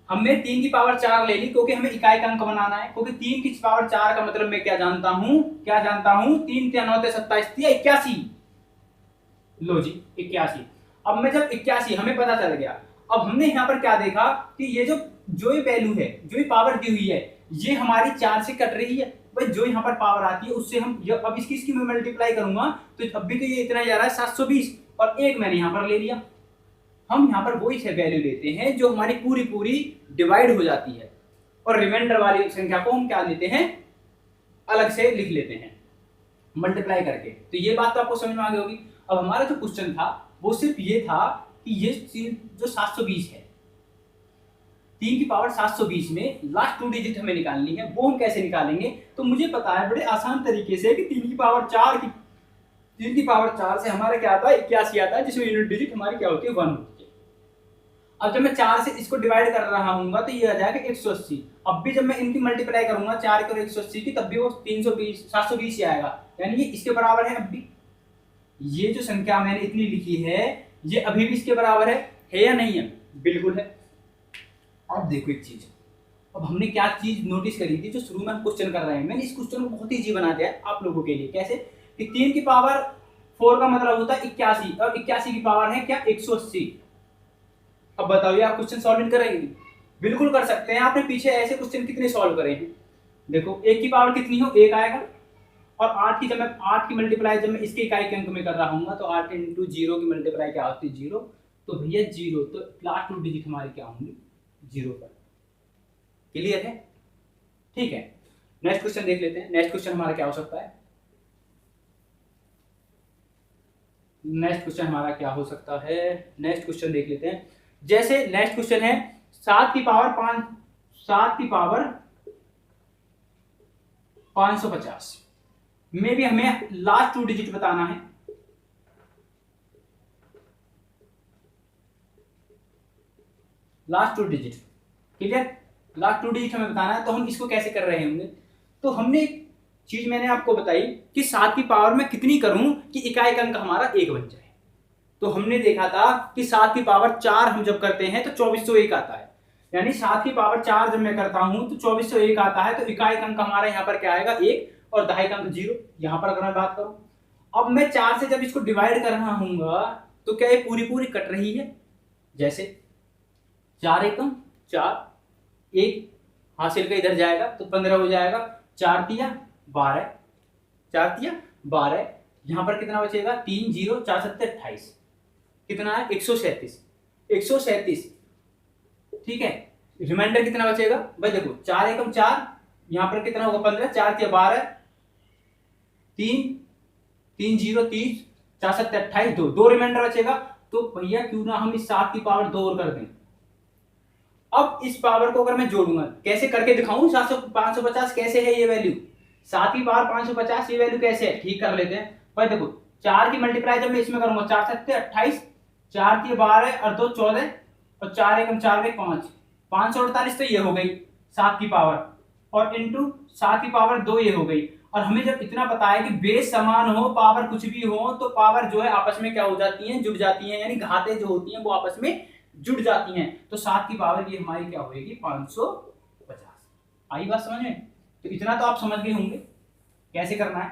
हमने 3 की पावर 4 ले ली, क्योंकि हमें इकाई का अंक बनाना है। क्योंकि 3 की पावर 4 का मतलब मैं क्या जानता हूं 3 3 9 27 81। लो जी 81। अब मैं जब 81 हमें पता चल गया, अब हमने यहां पर क्या देखा कि ये जो ये वैल्यू है, जो ये पावर दी हुई है, ये हमारी 4 से कट रही है। भाई जो यहाँ पर पावर आती है उससे हम अब इसकी मैं मल्टीप्लाई करूंगा तो अब भी तो ये इतना जा रहा है 720, और 1 मैंने यहां पर ले लिया। हम यहाँ पर वही वैल्यू लेते हैं जो हमारी पूरी डिवाइड हो जाती है, और रिमाइंडर वाली संख्या को हम क्या लेते हैं अलग से लिख लेते हैं। मल्टीप्लाई करके। तो ये बात तो आपको समझ में आ गई होगी। अब हमारा जो क्वेश्चन था वो सिर्फ ये था कि ये जो 720 है, 3 की पावर 720 में लास्ट 2 डिजिट हमें निकालनी है, वो हम कैसे निकालेंगे? तो मुझे पता है बड़े आसान तरीके से कि 3 की पावर 4 से हमारा क्या आता है, 81 आता है, जिसमें यूनिट डिजिट हमारी क्या होती है, 1 होती है। अब जब मैं 4 से इसको डिवाइड कर रहा हूँ तो ये आ जाएगा 180। अब भी जब मैं इनकी मल्टीप्लाई करूंगा 4 और 180 की, तब भी वो 720 ही आएगा, यानी ये इसके बराबर है। अब भी ये जो संख्या मैंने इतनी लिखी है ये अभी भी इसके बराबर है या नहीं है? बिल्कुल है। अब देखो एक चीज, अब हमने क्या चीज नोटिस करी थी जो शुरू में हम क्वेश्चन कर रहे हैं, मैंने इस क्वेश्चन को बहुत ईजी बना दिया है आप लोगों के लिए। कैसे कि 3 की पावर 4 का मतलब होता है 81 और 81 की पावर है क्या, 180। अब बताओ आप क्वेश्चन सॉल्व करेंगे? बिल्कुल कर सकते हैं। आपने पीछे ऐसे क्वेश्चन कितने सॉल्व करे हैं? देखो 1 की पावर कितनी हो, 1 आएगा, और 8 की, जब मैं 8 की मल्टीप्लाई जब मैं इसके इकाई के अंक में कर रहा हूँ तो 8 इंटू 0 की मल्टीप्लाई क्या होती है, 0। तो भैया 0, तो लास्ट 2 डिजिट हमारी क्या होंगी, 0 पर। क्लियर है? ठीक है, नेक्स्ट क्वेश्चन देख लेते हैं। नेक्स्ट क्वेश्चन हमारा क्या हो सकता है? नेक्स्ट क्वेश्चन हमारा क्या हो सकता है? नेक्स्ट क्वेश्चन देख लेते हैं। जैसे नेक्स्ट क्वेश्चन है 7 की पावर 550 में भी हमें लास्ट 2 डिजिट बताना है। Last 2 digit, clear? Last 2 digit हमें बताना है, तो हम इसको कैसे कर रहे होंगे? तो हमने एक चीज मैंने आपको बताई कि 7 की पावर में कितनी करूं कि इकाई का अंक हमारा 1 बन जाए। तो हमने देखा था कि 7 की पावर 4 हम जब करते हैं तो 2401 आता है, यानी 7 की पावर 4 जब मैं करता हूं तो 2401 आता है। तो इकाई का अंक हमारा यहाँ पर क्या आएगा, 1, और दहाई का अंक 0। यहाँ पर अगर मैं बात करूं, अब मैं 4 से जब इसको डिवाइड कर रहा हूँ तो क्या ये पूरी पूरी कट रही है? जैसे 4 एकम 4, 1 हासिल का इधर जाएगा तो 15 हो जाएगा, 4 तिया 12, 4 तिया 12, यहाँ पर कितना बचेगा, 3 0 4 7 28, कितना है, 137। 137, ठीक है। रिमाइंडर कितना बचेगा भाई? देखो 4 एकम 4, यहाँ पर कितना होगा 15, 4 तिया 12, 3 3 0 30, 4 7 28, 2 रिमाइंडर बचेगा। तो भैया क्यों ना हम इस 7 की पावर 2 और कर दें। अब इस पावर को अगर मैं जोड़ूंगा, कैसे करके दिखाऊं, 550 कैसे है ये वैल्यू, 7 की पावर 550 ये वैल्यू कैसे है, ठीक कर लेते हैं भाई। देखो 4 की मल्टीप्लाई जब मैं इसमें करूंगा, 4 7 28, 4 3 12 और 2 14, और 4 एकम 4 एक 5, 548 तो ये हो गई 7 की पावर, और इंटू 7 की पावर 2 ये हो गई। और हमें जब इतना पता है कि बेस समान हो, पावर कुछ भी हो, तो पावर जो है आपस में क्या हो जाती है, जुड़ जाती है, यानी घातें जो होती हैं वो आपस में जुड़ जाती हैं। तो 7 की पावर ये हमारी क्या होगी, 550। आई बात समझ में? तो इतना तो आप समझ गए होंगे कैसे करना है।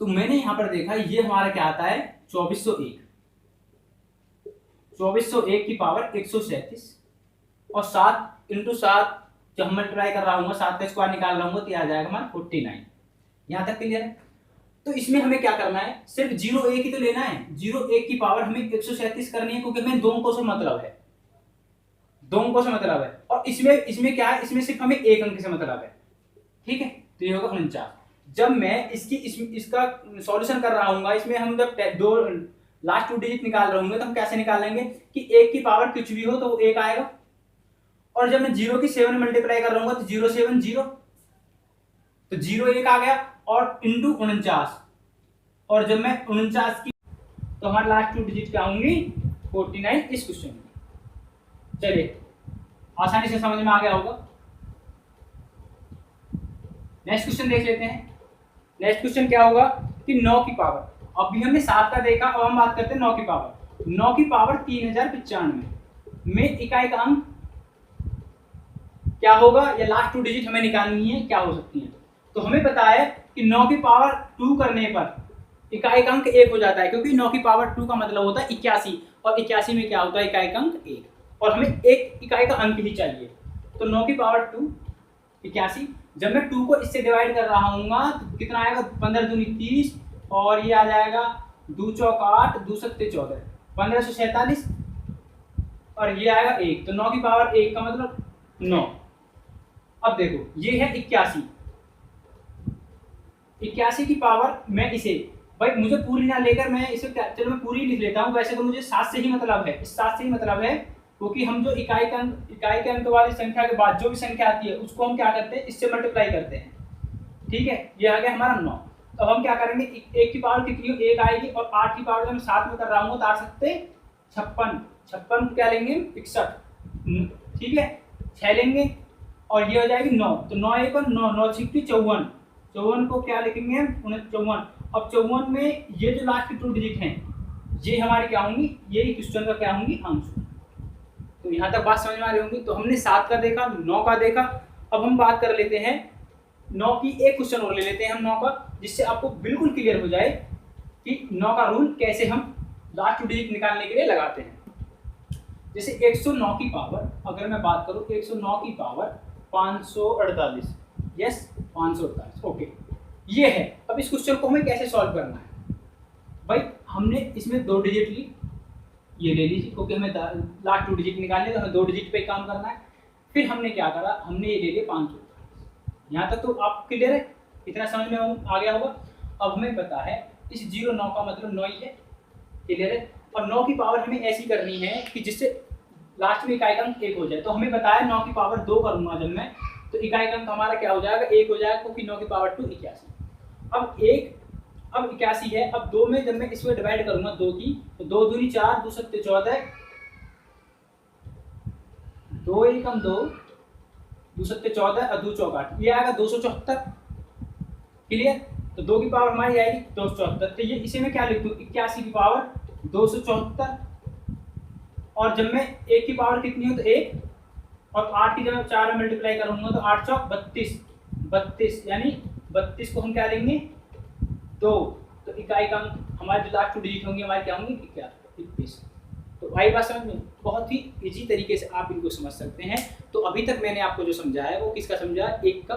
तो मैंने यहां पर देखा ये हमारा क्या आता है, 2401। 2401 की पावर 137, और 7 इंटू 7 जब हम मल्टीप्लाई कर रहा हूँ, 7 का स्क्वायर निकाल रहा हूँ तो यह आ जाएगा हमारा 49। यहां तक क्लियर है? तो इसमें हमें क्या करना है, सिर्फ 0 1 ही तो लेना है। 0 1 की पावर हमें 137 करनी है, क्योंकि हमें 2 अंकों से मतलब है, 2 अंकों से मतलब है। और इसमें क्या है, इसमें सिर्फ हमें 1 अंक से मतलब है, ठीक है। तो ये होगा 49। जब मैं इसका सॉल्यूशन कर रहा हूँ, इसमें हम जब लास्ट 2 डिजिट निकाल रहे होंगे तो हम कैसे निकालेंगे कि 1 की पावर कुछ भी हो तो वो 1 आएगा, और जब मैं 0 की 7 मल्टीप्लाई कर रहा हूँ तो 0 7 0, तो 0 1 आ गया, और इंटू 49, और जब मैं 49 की, तो हमारे लास्ट 2 डिजिट क्या होंगी, 49 इस क्वेश्चन में। चलिए आसानी से समझ में आ गया होगा। नेक्स्ट क्वेश्चन देख लेते हैं। नेक्स्ट क्वेश्चन क्या होगा कि 9 की पावर, अभी हमने 7 का देखा, अब हम बात करते हैं 9 की पावर। 9 की पावर 3095 में इकाई का अंक क्या होगा, या लास्ट 2 डिजिट हमें निकालनी है, क्या हो सकती है। तो हमें पता है कि 9 की पावर 2 करने पर इकाई का अंक 1 हो जाता है, क्योंकि 9 की पावर 2 का मतलब होता है 81, और 81 में क्या होता है, इकाई का अंक 1, और हमें एक इकाई का अंक ही चाहिए। तो 9 की पावर 2 81, जब मैं 2 को इससे डिवाइड कर रहा हूँ तो कितना आएगा, 15 दूनी 30, और ये आ जाएगा 2 चौक 8, 2 सत्ते 14, 1547, और ये आएगा 1। तो 9 की पावर 1 का मतलब 9। अब देखो ये है 81, 81 की पावर मैं इसे, भाई मुझे पूरी ना लेकर मैं इसे चलो मैं पूरी लिख लेता हूँ। वैसे तो मुझे 7 से ही मतलब है, इस 7 से ही मतलब है, क्योंकि हम जो इकाई के अंक वाली संख्या के बाद जो भी संख्या आती है उसको हम क्या करते हैं, इससे मल्टीप्लाई करते हैं। ठीक है, ये आ गया हमारा 9। अब हम क्या करेंगे, एक की पावर कितनी हो, 1 आएगी, और 8 की पावर जब मैं 7 में कर रहा हूँ तो 8 सकते 56, 56 को क्या लेंगे 61, ठीक है 6 लेंगे, और ये हो जाएगी 9, तो 9 1 और 9 9 6 54, 54 को क्या लिखेंगे हम 54। अब 54 में ये जो लास्ट की 2 डिजिट हैं ये हमारी क्या होंगी, ये क्वेश्चन का क्या होंगी, आंसर। तो यहाँ तक बात समझ में आ रही होंगी। तो हमने 7 का देखा, 9 का देखा, अब हम बात कर लेते हैं 9 की। एक क्वेश्चन और ले लेते हैं हम 9 का, जिससे आपको बिल्कुल क्लियर हो जाए कि 9 का रूल कैसे हम लास्ट 2 डिजिट निकालने के लिए लगाते हैं। जैसे 109 की पावर, अगर मैं बात करूं 109 की पावर 548, यस 548, ओके ये है। अब इस क्वेश्चन को हमें कैसे सॉल्व करना है, भाई हमने इसमें 2 डिजिट ली, ये ले लीजिए क्योंकि हमें लास्ट 2 डिजिट निकालने तो हमें 2 डिजिट पे काम करना है। फिर हमने क्या करा, हमने ये ले लिया 548। यहाँ तक तो आप क्लियर है, इतना समझ में आ गया होगा। अब हमें पता है इस 09 का मतलब 9 ही है, क्लियर है। और 9 की पावर हमें ऐसी करनी है कि जिससे लास्ट में इकाई अंक 1 हो जाए। तो हमें बताया 9 की पावर 2 करूंगा जब मैं, तो इकाई अंक हमारा क्या हो जाएगा, 1 हो जाएगा, क्योंकि 9 की पावर 2 81। अब 81 है, अब 2 में जब मैं इसमें डिवाइड करूंगा 2 की, तो 2 दूनी 4, 2 सत्ते 14, 2 एकम 2, 2 सत्ते 14 और 2 चौक 8, ये आएगा 274, क्लियर। तो 2 की पावर हमारी आएगी 274, तो ये इसे मैं क्या लिख दूं, 81 की पावर 274, और जब मैं 1 की पावर कितनी हो तो 1, और 8 की जब मैं 4 में मल्टीप्लाई करूंगा तो 8 चौक 32, 32 यानी 32 को हम क्या लेंगे 2, तो इकाई का हमारे जो लास्ट 2 डिजिट होंगे हमारे क्या होंगे, क्या 21। तो भाई बात समझ में, बहुत ही इजी तरीके से आप इनको समझ सकते हैं। तो अभी तक मैंने आपको जो समझाया है वो किसका समझा, 1 का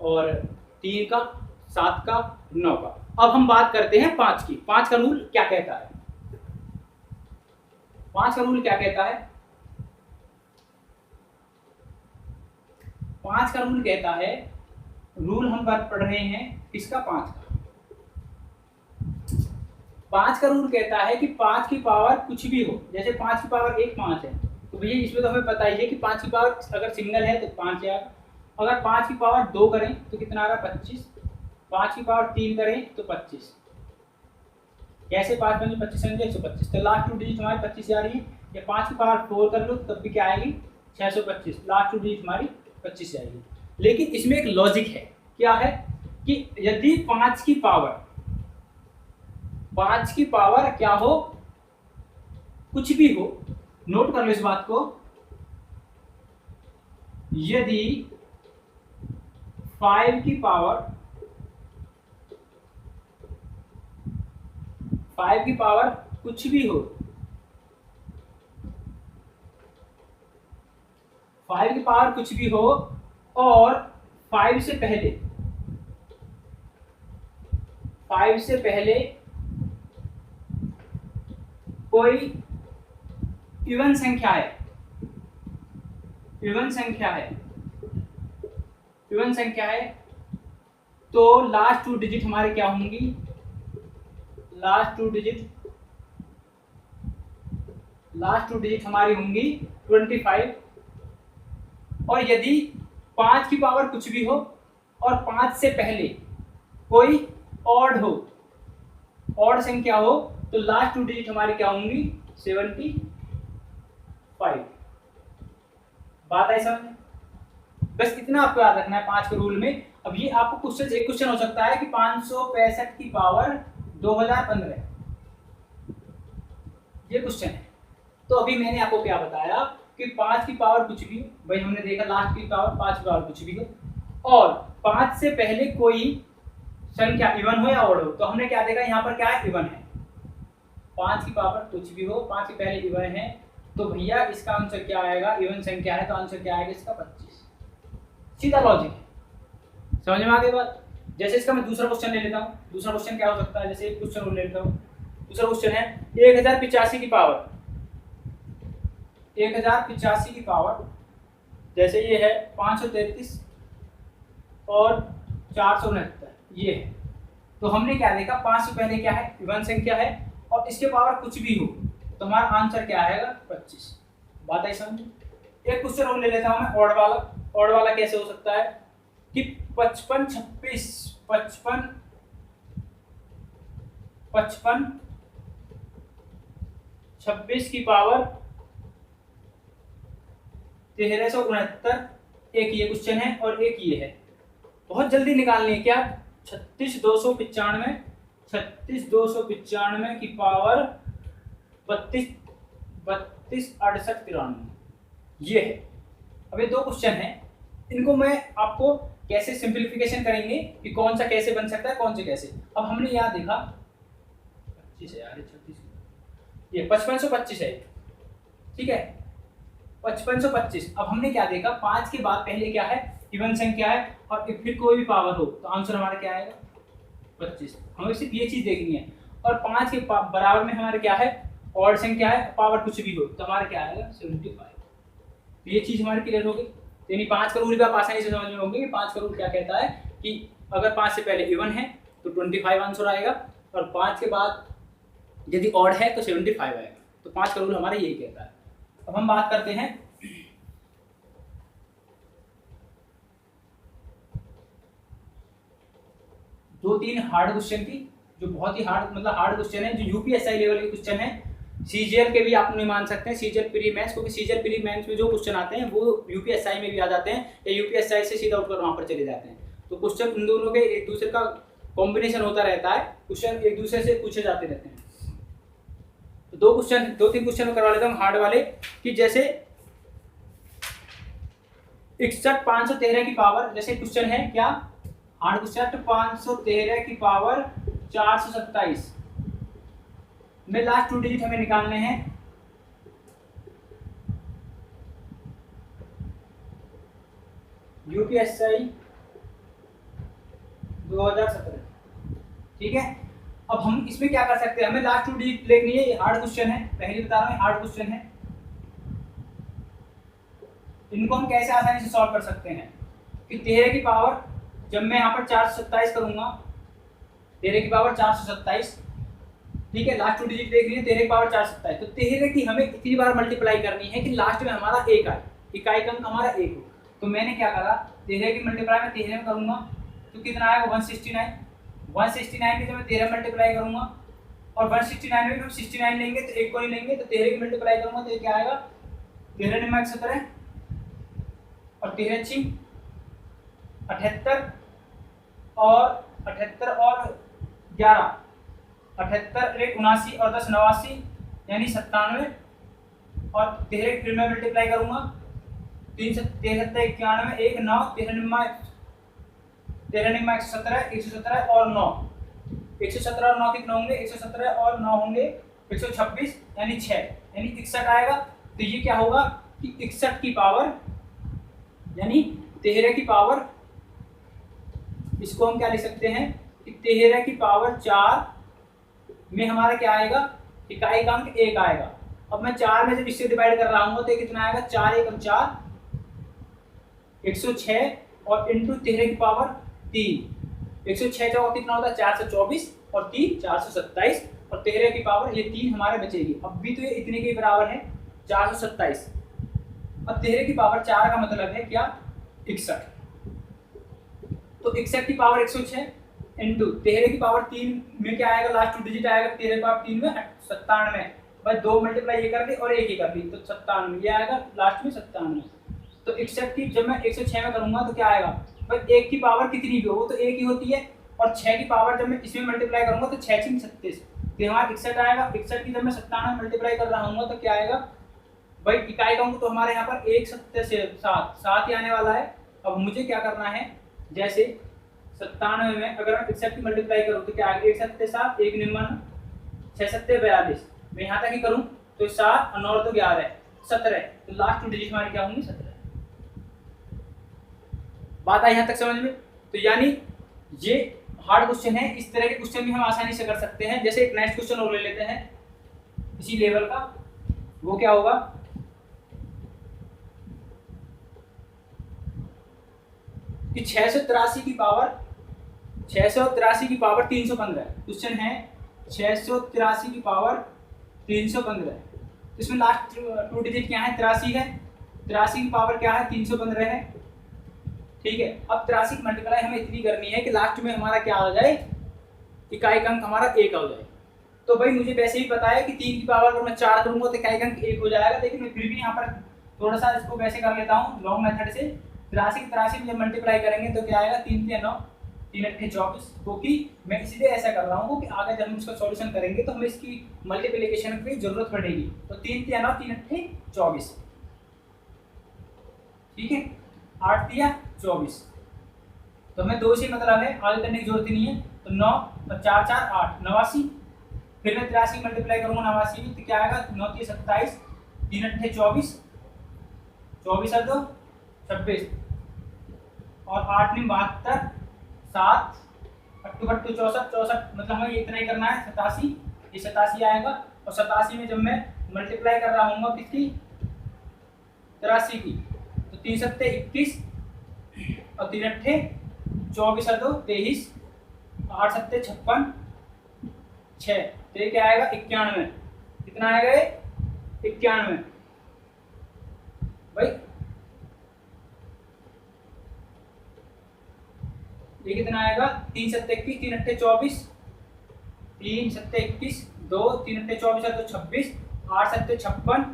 और 3 का, 7 का, 9 का। अब हम बात करते हैं 5 की। 5 का रूल क्या कहता है, 5 का रूल क्या कहता है, 5 का रूल कहता है, रूल हम बात पढ़ रहे हैं किसका, 5 का। 5 का रूल कहता है कि 5 की पावर कुछ भी हो, जैसे 5 की पावर 1 5 है, तो भैया इसमें तो हमें पता ही है कि 5 की पावर अगर सिंगल है तो 5 है। अगर 5 की पावर 2 करें तो कितना आ रहा है 25, 5 की पावर 3 करें तो 25, कैसे 5 बजे 25 समझे 125, तो लास्ट 2 डिजिट हमारी 25 आ रही है। या 5 की पावर 4 कर लो तब भी क्या आएगी 625, लास्ट 2 डिजिट हमारी 25 आएगी। लेकिन इसमें एक लॉजिक है, क्या है कि यदि 5 की पावर क्या हो, कुछ भी हो, नोट कर लो इस बात को, यदि 5 की पावर कुछ भी हो, 5 की पावर कुछ भी हो, और 5 से पहले कोई इवन संख्या है, तो लास्ट 2 डिजिट हमारे क्या होंगी, लास्ट 2 डिजिट हमारी होंगी 25। और यदि 5 की पावर कुछ भी हो और 5 से पहले कोई ऑड संख्या हो, तो लास्ट 2 डिजिट हमारी क्या होंगी 75। बात है समझ में, बस इतना आपको याद रखना है 5 के रूल में। अब ये आपको एक क्वेश्चन हो सकता है कि 565 की पावर 2015, ये क्वेश्चन है। तो अभी मैंने आपको क्या बताया कि 5 की पावर कुछ भी, भाई हमने देखा लास्ट की पावर 5 की पावर कुछ भी हो, और 5 से पहले कोई संख्या इवन हो या ऑड हो, तो हमने क्या देखा यहाँ पर क्या है, इवन है। 5 की पावर कुछ भी हो, 5 से पहले इवन है, तो भैया इसका आंसर क्या आएगा, इवन संख्या है तो आंसर क्या आएगा इसका 25। सीधा लॉजिक है, समझ में आ गई बात। जैसे इसका मैं दूसरा क्वेश्चन ले लेता हूँ। दूसरा क्वेश्चन क्या हो सकता है, जैसे एक क्वेश्चन ले लेता हूँ। दूसरा क्वेश्चन है 1085 की पावर, 1085 की पावर, जैसे ये है 533 और 469 ये है। तो हमने क्या देखा, 5 से पहले क्या है, इवन संख्या है और इसके पावर कुछ भी हो तो हमारा आंसर क्या आएगा 25। बात आई समझ। एक क्वेश्चन और ले लेता हूं मैं, ऑड वाला। ऑड वाला कैसे हो सकता है कि 55 26 55 55 26 की पावर 1369, एक ये क्वेश्चन है और एक ये है। बहुत जल्दी निकालनी है क्या, 36295 36295 की पावर 32 32 68 93 ये है। अब ये 2 क्वेश्चन है, इनको मैं आपको कैसे सिंपलीफिकेशन करेंगे कि कौन सा कैसे बन सकता है, कौन से कैसे। अब हमने यहाँ देखा 25 है यार, 36 ये 5525 है, ठीक है 5525। अब हमने क्या देखा, 5 के बाद पहले क्या है, इवन संख्या है और फिर कोई भी पावर हो तो आंसर हमारा क्या आएगा 25। हमें सिर्फ ये चीज देखनी है। और 5 के बराबर में हमारा क्या है, ऑड संख्या है, पावर कुछ भी हो तो हमारा क्या आएगा 75। तो ये चीज हमारी क्लियर होगी। यानी 5 का रूल भी आप आसानी से समझ में होंगे कि 5 का रूल क्या कहता है कि अगर 5 से पहले इवन है तो 25 आंसर आएगा और 5 के बाद यदि ऑड है तो 75 आएगा। तो 5 का रूल हमारा यही कहता है। अब हम बात करते हैं दो तीन हार्ड क्वेश्चन की, जो बहुत ही हार्ड मतलब हार्ड क्वेश्चन है, जो यूपीएसआई लेवल के क्वेश्चन है। सीजीएल के भी आप नहीं मान सकते हैं, सीजीएल प्री मेंस, क्योंकि सीजीएल प्री मेंस में जो क्वेश्चन आते हैं वो यूपीएसआई में भी आ जाते हैं या यूपीएसआई से सीधा उठकर वहां पर चले जाते हैं। तो क्वेश्चन उन दोनों के एक दूसरे का कॉम्बिनेशन होता रहता है, क्वेश्चन एक दूसरे से पूछे जाते रहते हैं। तो दो तीन क्वेश्चन करवा लेता हूँ हार्ड वाले, कि जैसे 61 513 की पावर, जैसे क्वेश्चन है क्या हार्ड क्वेश्चन, 513 की पावर 427 में लास्ट 2 डिजिट हमें निकालने हैं। यूपीएसआई 2017, ठीक है। अब हम इसमें क्या कर सकते हैं, हमें लास्ट 2 डिजिट देखनी है। ये हार्ड क्वेश्चन है, पहले बता रहा हूं हार्ड क्वेश्चन है। इनको हम कैसे आसानी से सॉल्व कर सकते हैं कि 13 की पावर, जब मैं यहाँ पर 427 करूंगा, 13 की पावर 427, ठीक है। लास्ट 2 डिजिट देख लीजिए, 13 की पावर 427। तो 13 की हमें इतनी बार मल्टीप्लाई करनी है कि लास्ट में हमारा 1 आए, इकाई अंक हमारा 1 हो। तो मैंने क्या करा, 13 की मल्टीप्लाई में 13 में करूंगा तो कितना आएगा 169। 169 की जब मैं 13 मल्टीप्लाई करूंगा और 169 में हम 69 लेंगे तो 1 को नहीं लेंगे, तो 13 की मल्टीप्लाई करूंगा तो ये क्या आएगा 13 9 117 और 13 6 78 और 78 और 11 78 1 79 और 10 89 यानी 97 और 13 फिर मैं मल्टीप्लाई करूंगा 3 13 91 1 9 13 9 117 और 9 117 और 9 कितने होंगे 117 और 9 होंगे 126 यानी 6 यानी 61 आएगा। तो ये क्या होगा कि 61 की पावर यानी 13 की पावर, इसको हम क्या लिख सकते हैं कि 13 की पावर 4 में हमारा क्या आएगा, इकाई का अंक 1 आएगा। अब मैं 4 में जब इससे डिवाइड कर रहा हूं तो कितना आएगा 4 1 4 106 और इंटू 13 की पावर 3, 106 चौका कितना होता है 424 और 3 427 और 13 की पावर ये 3 हमारे बचेगी। अब भी तो ये इतने के बराबर है 427। अब 13 की पावर 4 का मतलब है क्या 61, तो 61 की पावर 106 इंटू 13 की पावर 3 में क्या आएगा, लास्ट 2 डिजिट आएगा 13 की पावर 3 में 97, बस 2 मल्टीप्लाई ये कर दी और 1 ही कर दी तो 97 ये आएगा लास्ट में 97। तो 61 की जब मैं 106 में करूंगा तो क्या आएगा, बस 1 की पावर कितनी भी हो वो तो 1 ही होती है और 6 की पावर जब मैं इसमें मल्टीप्लाई करूंगा तो 6 6 36 तो हमारा 61 आएगा। 61 की जब मैं 97 मल्टीप्लाई कर रहा हूँ तो क्या आएगा भाई, इकाई का अंक तो हमारे यहाँ पर 1 7 से 7 ही आने वाला है। अब मुझे क्या करना है, जैसे 97 में अगर मैं 61 की मल्टीप्लाई करूँ तो क्या आएगा 1 7 7 1 99 6 7 42, मैं यहाँ तक ही करूँ तो 7 और 9 तो 11 17, तो लास्ट 2 डिजिट हमारी क्या होंगी 17। बात आई यहाँ तक समझ में। तो यानी ये हार्ड क्वेश्चन है, इस तरह के क्वेश्चन भी हम आसानी से कर सकते हैं। जैसे एक नेक्स्ट क्वेश्चन और ले लेते हैं इसी लेवल का, वो क्या होगा कि 683 की पावर 683 की पावर 315। क्वेश्चन है 683 की पावर 315। इसमें लास्ट 2 डिजिट क्या है, 83 है। 83 की पावर क्या है, 315 है। ठीक है, अब 83 की मल्टीप्लाई हमें इतनी करनी है कि लास्ट में हमारा क्या आ जाए, इकाई अंक हमारा 1 आ जाए। तो भाई मुझे वैसे ही पता है कि 3 की पावर अगर मैं 4 करूंगा तो इकाई अंक 1 हो जाएगा, लेकिन मैं फिर भी यहाँ पर थोड़ा सा इसको वैसे कर लेता हूँ लॉन्ग मेथड से। 83 में जब मल्टीप्लाई करेंगे तो क्या आएगा, 3 3 9 3 8 24। क्योंकि मैं इसलिए ऐसा कर रहा हूँ कि आगे जब हम इसका सॉल्यूशन करेंगे तो हमें इसकी मल्टीप्लिकेशन की जरूरत पड़ेगी। तो 3 3 9 3 8 24। ठीक है, 8 दिया 24। तो हमें 2 से मतलब है, आगे करने की जरूरत ही नहीं है। तो 9 और 4 4 8 89। फिर मैं 83 मल्टीप्लाई करूंगा 89 में तो क्या आएगा, 9 3 27 3 8 24 24 और 2 26 और 8 9 72 7 8 8 64 64। मतलब हमें इतना ही करना है, 87। ये 87 आएगा। और 87 में जब मैं मल्टीप्लाई कर रहा हूँ किसकी, 83 की, तो 3 7 21 और 3 8 24 और 2 23 8 7 56 6। तो ये क्या आएगा, 91। कितना आएगा ये, 91। भाई ये कितना आएगा, 3 7 21 3 8 24 3 7 21 2 3 8 24 और 2 26 8 7 56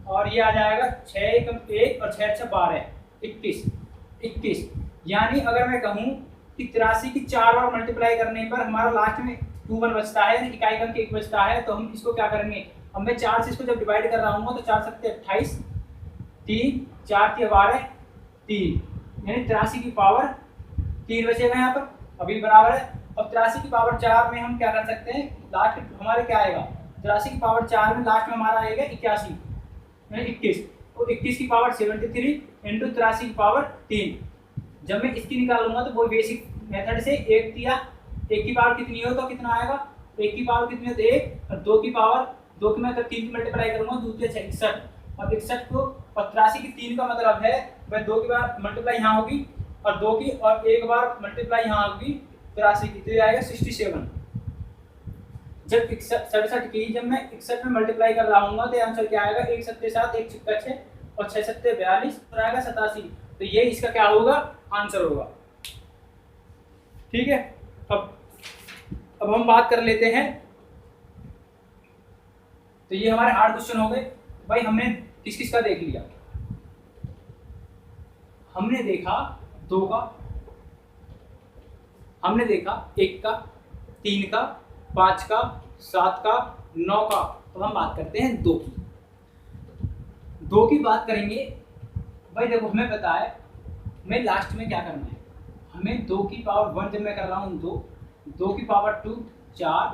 और ये आ जाएगा 6 1 1 और 6 6 12 21। यानी अगर मैं कहूँ कि 83 की 4 बार मल्टीप्लाई करने पर हमारा लास्ट में 21 बचता है, इकाई अंक 1 बचता है। तो हम इसको क्या करेंगे, अब मैं 4 से इसको जब डिवाइड कर रहा हूँ तो 4 7 28 3 4 3 12 3, यानी 83 की पावर 3 बचेगा यहाँ पर, अभी बराबर है। और 83 की पावर 4 में हम क्या कर सकते हैं, लास्ट हमारे क्या आएगा, 83 की पावर 4 में लास्ट में हमारा आएगा 81 यानी 21। तो 21 की पावर 73 इंटू 83 की पावर 3। जब मैं इसकी निकालूंगा तो वो बेसिक मेथड से 1 दिया, 1 की पावर कितनी हो तो कितना आएगा, 1 की पावर कितनी हो तो 1 और 2 की पावर 2 की मैं 3 की मल्टीप्लाई करूंगा 2 के 61 और 61 को और 83 की 3 का मतलब है वह 2 की बार मल्टीप्लाई यहाँ होगी और 2 की और 1 बार मल्टीप्लाई यहाँ होगी 83 की, तो ये आएगा 67। जब 67 की जब मैं 61 में मल्टीप्लाई कर रहा हूँ तो आंसर क्या आएगा, 1 7 7 1 6 6 और 6 7 42 और आएगा 87। तो ये इसका क्या होगा, आंसर होगा। ठीक है, अब हम बात कर लेते हैं। तो ये हमारे 8 क्वेश्चन हो गए। भाई हमने किस किस का देख लिया, हमने देखा 2 का, हमने देखा 1 का, 3 का, 5 का, 7 का, 9 का। तो हम बात करते हैं 2 की। 2 की बात करेंगे। भाई देखो हमें पता है मैं लास्ट में क्या करना है, हमें 2 की पावर 1 जब मैं कर रहा हूँ 2 की पावर 2 4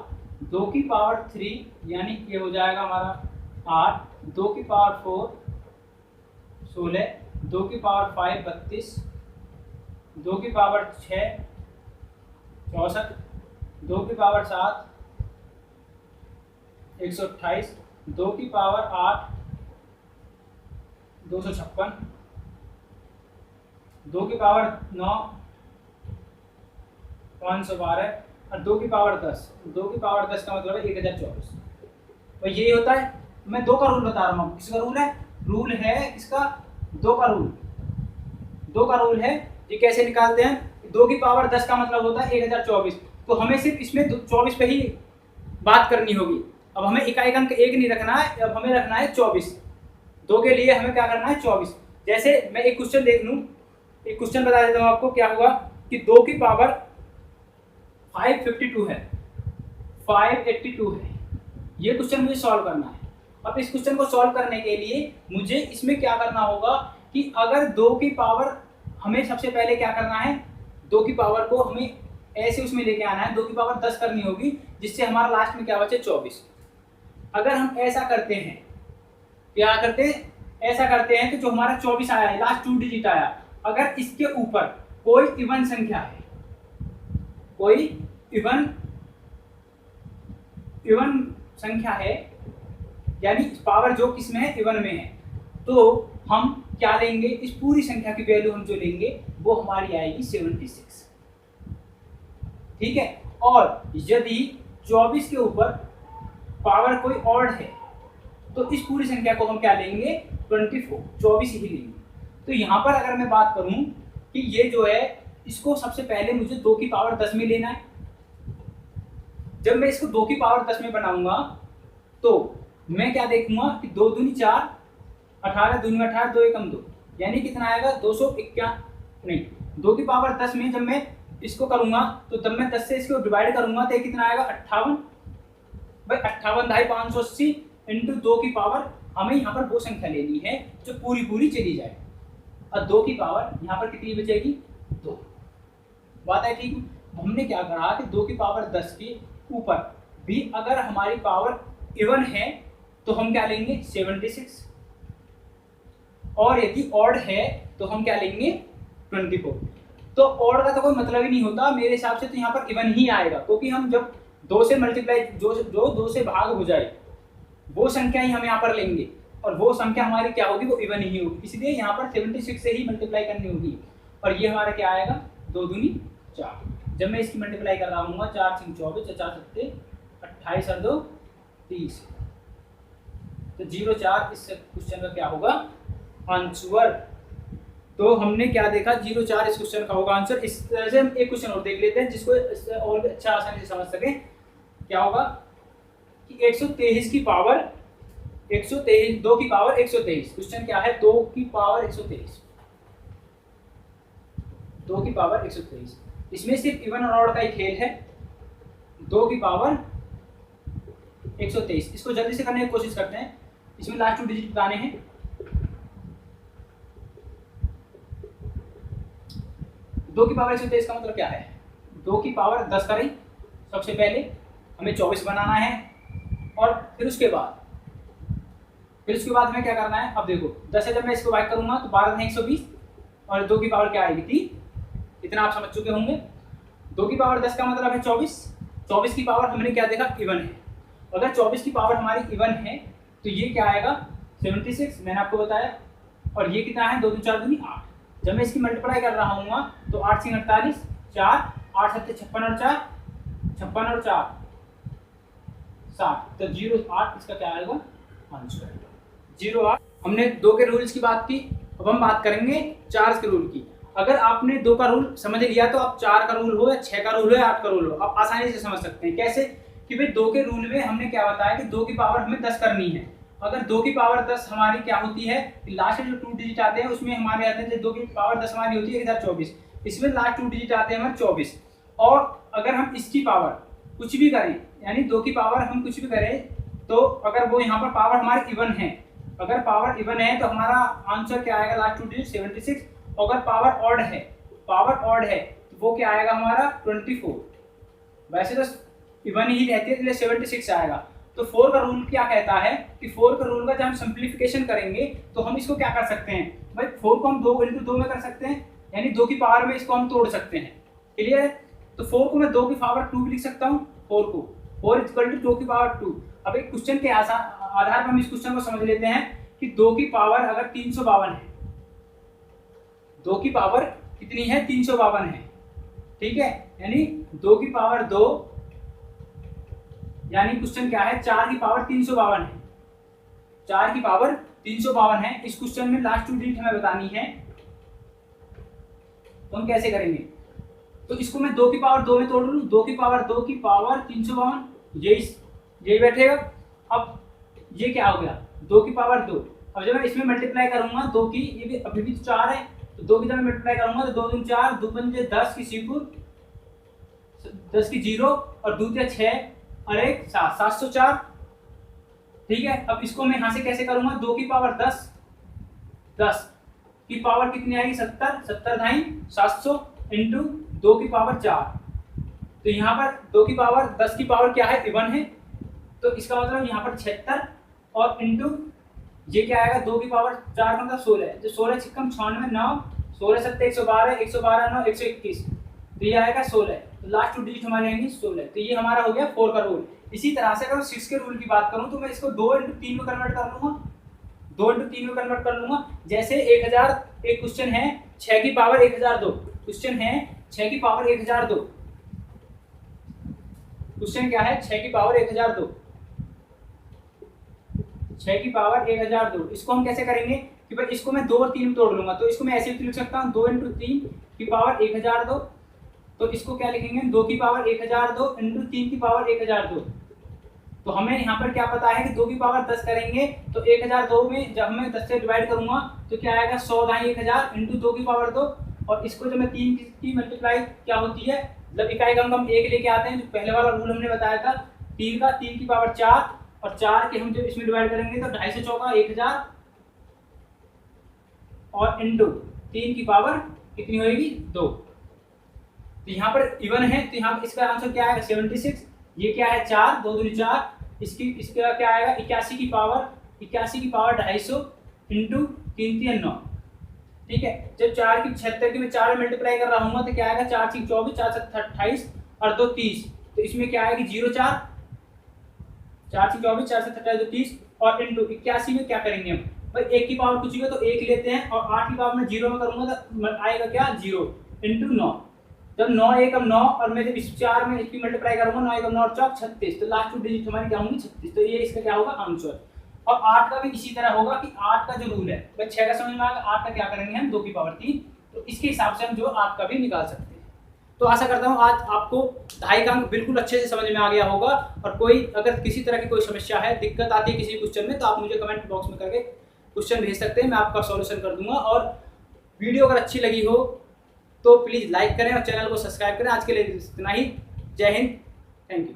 2 की पावर 3 यानी ये हो जाएगा हमारा 8 2 की पावर 4 16 2 की पावर 5 32 2 की पावर 6 64 2 की पावर 7 128 2 की पावर 8 256 2 की पावर 9 512 और 2 की पावर 10। 2 की पावर 10 का मतलब है 1024। तो यही होता है। मैं 2 का रूल बता रहा हूँ, किसका रूल है, रूल है किसका, 2 का रूल। 2 का रूल है, ये कैसे निकालते हैं, 2 की पावर 10 का मतलब होता है 1024। तो हमें सिर्फ इसमें 24 पे ही बात करनी होगी। अब हमें इकाई अंक 1 नहीं रखना है, अब हमें रखना है 24। 2 के लिए हमें क्या करना है 24। जैसे मैं एक क्वेश्चन देख लूँ, एक क्वेश्चन बता देता हूँ आपको। क्या हुआ कि 2 की पावर 552 है, 582 है। ये क्वेश्चन मुझे सॉल्व करना है। अब इस क्वेश्चन को सॉल्व करने के लिए मुझे इसमें क्या करना होगा कि अगर 2 की पावर, हमें सबसे पहले क्या करना है, 2 की पावर को हमें ऐसे उसमें लेके आना है, 2 की पावर 10 करनी होगी, जिससे हमारा लास्ट में क्या बचे 24। अगर हम ऐसा करते हैं, क्या करते हैं, ऐसा करते हैं कि जो हमारा 24 आया है, लास्ट 2 डिजिट आया, अगर इसके ऊपर कोई इवन संख्या है, कोई इवन संख्या है, यानी पावर जो किसमें है, इवन में है, तो हम क्या लेंगे, इस पूरी संख्या की वैल्यू हम जो लेंगे वो हमारी आएगी 76। ठीक है। और यदि 24 के ऊपर पावर कोई ऑड है तो इस पूरी संख्या को हम क्या लेंगे, 24 ही लेंगे। तो यहाँ पर अगर मैं बात करूँ कि ये जो है इसको सबसे पहले मुझे 2 की पावर 10 में लेना है। जब मैं इसको 2 की पावर 10 में बनाऊंगा तो मैं क्या देखूंगा कि 2 दूनी 4, 18 दूनी 18, 2 एकम 2, यानी कितना आएगा 251, नहीं 2 की पावर 10 में जब मैं इसको करूंगा तो जब मैं 10 से इसको डिवाइड करूंगा तो कितना आएगा 58 भाई 58 ढाई 580 इंटू 2 की पावर, हमें यहाँ पर वो संख्या लेनी है जो पूरी पूरी चली जाए। और 2 की पावर यहाँ पर कितनी बचेगी, 2। बात है ठीक। हमने क्या करा कि 2 की पावर 10 के ऊपर भी अगर हमारी पावर इवन है तो हम क्या लेंगे 76, और यदि ऑड है तो हम क्या लेंगे 24। तो ऑड का तो कोई मतलब ही नहीं होता मेरे हिसाब से, तो यहाँ पर इवन ही आएगा, क्योंकि हम जब 2 से मल्टीप्लाई जो 2 से भाग हो जाए वो संख्या ही हम यहाँ पर लेंगे, और वो संख्या हमारी क्या होगी, वो इवन ही होगी। इसलिए यहाँ पर 76 से ही मल्टीप्लाई करनी होगी। और ये हमारा क्या आएगा 2 दूनी 4। जब मैं इसकी मल्टीप्लाई कर रहा हूँ 4 6 24, 4 7 28 और 2 30, तो 04 इस क्वेश्चन का क्या होगा आंसर। तो हमने क्या देखा 04 इस क्वेश्चन का होगा आंसर। इस तरह से हम एक क्वेश्चन और देख लेते हैं जिसको और अच्छा आसानी से समझ सकें। क्या होगा कि 123 की पावर 123, 2 की पावर 123। क्वेश्चन क्या है 2 की पावर 123, 2 की पावर 123। इसमें सिर्फ इवन और ऑड का ही खेल है। 2 की पावर 123, इसको जल्दी से करने की कोशिश करते हैं। इसमें लास्ट 2 डिजिट बताने हैं। 2 की पावर 123 का मतलब क्या है, 2 की पावर 10 करें, सबसे पहले हमें 24 बनाना है, और फिर उसके बाद हमें क्या करना है। अब देखो 10 से जब मैं इसको भाग करूंगा तो 12 में 120, और 2 की पावर क्या आएगी 3। इतना आप समझ चुके होंगे। 2 की पावर 10 का मतलब है 24। 24 की पावर हमने क्या देखा इवन है। अगर 24 की पावर हमारी इवन है तो ये क्या आएगा 76, मैंने आपको बताया। और ये कितना है 2 2 4 दूनी 8। जब मैं इसकी मल्टीप्लाई कर रहा हूँ तो 8 सिंह 48, 4 8 7 56 और 4 56 और 4 60, तो 08 इसका क्या आएगा आंसर 08। हमने 2 के रूल्स की बात की, अब हम बात करेंगे 4 के रूल की। अगर आपने 2 का रूल समझ लिया तो आप 4 का रूल हो या 6 का रूल हो या 8 का रूल हो, आप आसानी से समझ सकते हैं। कैसे कि भाई 2 के रूल में हमने क्या बताया कि 2 की पावर हमें 10 करनी है। अगर 2 की पावर 10 हमारी क्या होती है, लास्ट में जो 2 डिजिट आते हैं उसमें हमारे आते हैं 2 की पावर 10 हमारी होती है 1024, इसमें लास्ट 2 डिजिट आते हैं हमारे 24। और अगर हम इसकी पावर कुछ भी करें, यानी 2 की पावर हम कुछ भी करें, तो अगर वो यहाँ पर पावर हमारी इवन है, अगर पावर इवन है तो हमारा आंसर क्या आएगा लास्ट 2 डिजिट 76। अगर पावर ऑड है तो वो क्या आएगा हमारा 24। वैसे तो इवन ही रहती है इसलिए 76 आएगा। तो 4 का रूल क्या कहता है कि 4 का रूल का जब हम सिंप्लीफिकेशन करेंगे तो हम इसको क्या कर सकते हैं भाई, 4 को हम 2 × 2 में कर सकते हैं, यानी 2 की पावर में इसको हम तोड़ सकते हैं। क्लियर है। तो 4 को मैं 2 की पावर 2 भी लिख सकता हूँ, 4 को 4 = 2 की पावर 2। अब एक क्वेश्चन के आधार पर हम इस क्वेश्चन को समझ लेते हैं कि 2 की पावर अगर 352 है, 2 की पावर कितनी है 352 है, ठीक है, यानी 2 की पावर 2, यानी क्वेश्चन क्या है 4 की पावर 352 है, 4 की पावर 352 है। इस क्वेश्चन में लास्ट 2 डिजिट हमें बतानी है, तो हम कैसे करेंगे। तो इसको मैं 2 की पावर 2 में तोड़ लूँ, 2 की पावर 352, यही बैठेगा। अब ये क्या हो गया 2 की पावर 2। अब जब मैं इसमें मल्टीप्लाई करूंगा 2 की, ये भी अभी भी 4 है, तो 2 की जब मैं मल्टीप्लाई करूंगा तो 2 दूनी 4, 2 पंजे 10 की सीपुर 10 की 0 और 2 × 6 और 1 7 704, ठीक है। अब इसको मैं यहाँ से कैसे करूंगा, 2 की पावर 10 की पावर कितनी आएगी 70, 70 ढाई 700 इंटू 2 की पावर 4। तो यहाँ पर 2 की पावर 10 की पावर क्या है इवन है, तो इसका मतलब यहाँ पर 76 और इंटू ये क्या आएगा 2 की पावर 4 का मतलब 16, तो 16 छिक्कम 96 9 16 7 112 112 9 121, तो ये आएगा 16। तो लास्ट 2 डिजिट हमारे आएंगे 16। तो ये हमारा हो गया 4 का रूल। इसी तरह से अगर 6 के रूल की बात करूँ तो मैं इसको 2 × 3 में कन्वर्ट कर लूंगा, 2 × 3 में कन्वर्ट कर लूंगा। जैसे 1000 एक क्वेश्चन है 6 की पावर 1002, क्वेश्चन है 6 की पावर 1002, क्वेश्चन क्या है, 6 की पावर 1002, 6 की पावर 1002। इसको हम कैसे करेंगे कि भाई इसको मैं 2 और 3 में तोड़ लूंगा, तो इसको मैं ऐसे भी लिख सकता हूँ 2 × 3 की पावर 1002। तो इसको क्या लिखेंगे, 2 की पावर 1002 × 3 की पावर 1002। तो हमें यहाँ पर क्या पता है कि 2 की पावर 10 करेंगे तो 1002 में जब मैं 10 से डिवाइड करूंगा तो क्या आएगा, 100 दाई 1000 × 2 की पावर 2। और इसको जब मैं 3 की मल्टीप्लाई क्या होती है, जब इकाई का हम 1 लेके आते हैं, जो पहले वाला रूल हमने बताया था 3 की पावर 4, और 4 के हम जब इसमें डिवाइड करेंगे तो 250 चौका 1000 और इंटू 3 की पावर कितनी होगी, 2। तो यहाँ पर इवन है, तो यहाँ पर इसका आंसर क्या आएगा, 76। ये क्या है, 4, 2 दूनी 4, इसका क्या आएगा, 81 की पावर 250 इंटू 3 3 9। ठीक है, जब 4 की 76 की मैं 4 में मल्टीप्लाई कर रहा हूँ तो क्या आएगा, 4 6 24, 4 7 28 और 2 30। तो इसमें क्या आएगी, 0 4, 4 6 24, 4 7 28 2 30 और इंटू 81 में क्या करेंगे हम भाई, 1 की पावर कुछ भी हो तो 1 लेते हैं, और 8 की पावर में 0 में करूंगा तो आएगा क्या, 0 इंटू 9। जब 9 1 अब 9, और मैं जब इस 4 में इसकी मल्टीप्लाई करूंगा 9 1 9 और 4 36, तो लास्ट 2 डिजिट हमारी क्या होंगी, 36। तो ये इसका क्या होगा, आंसर। और 8 का भी इसी तरह होगा कि 8 का जो रूल है भाई, 6 का समझ में आएगा, 8 का क्या करेंगे हम, 2 की पावर 3। तो इसके हिसाब से हम जो 8 का भी निकाल सकते हैं। तो आशा करता हूँ आज आपको 2.5 का अंक बिल्कुल अच्छे से समझ में आ गया होगा। और कोई अगर किसी तरह की कोई समस्या है, दिक्कत आती है किसी क्वेश्चन में, तो आप मुझे कमेंट बॉक्स में करके क्वेश्चन भेज सकते हैं, मैं आपका सॉल्यूशन कर दूंगा। और वीडियो अगर अच्छी लगी हो तो प्लीज़ लाइक करें और चैनल को सब्सक्राइब करें। आज के लिए इतना ही, जय हिंद, थैंक यू।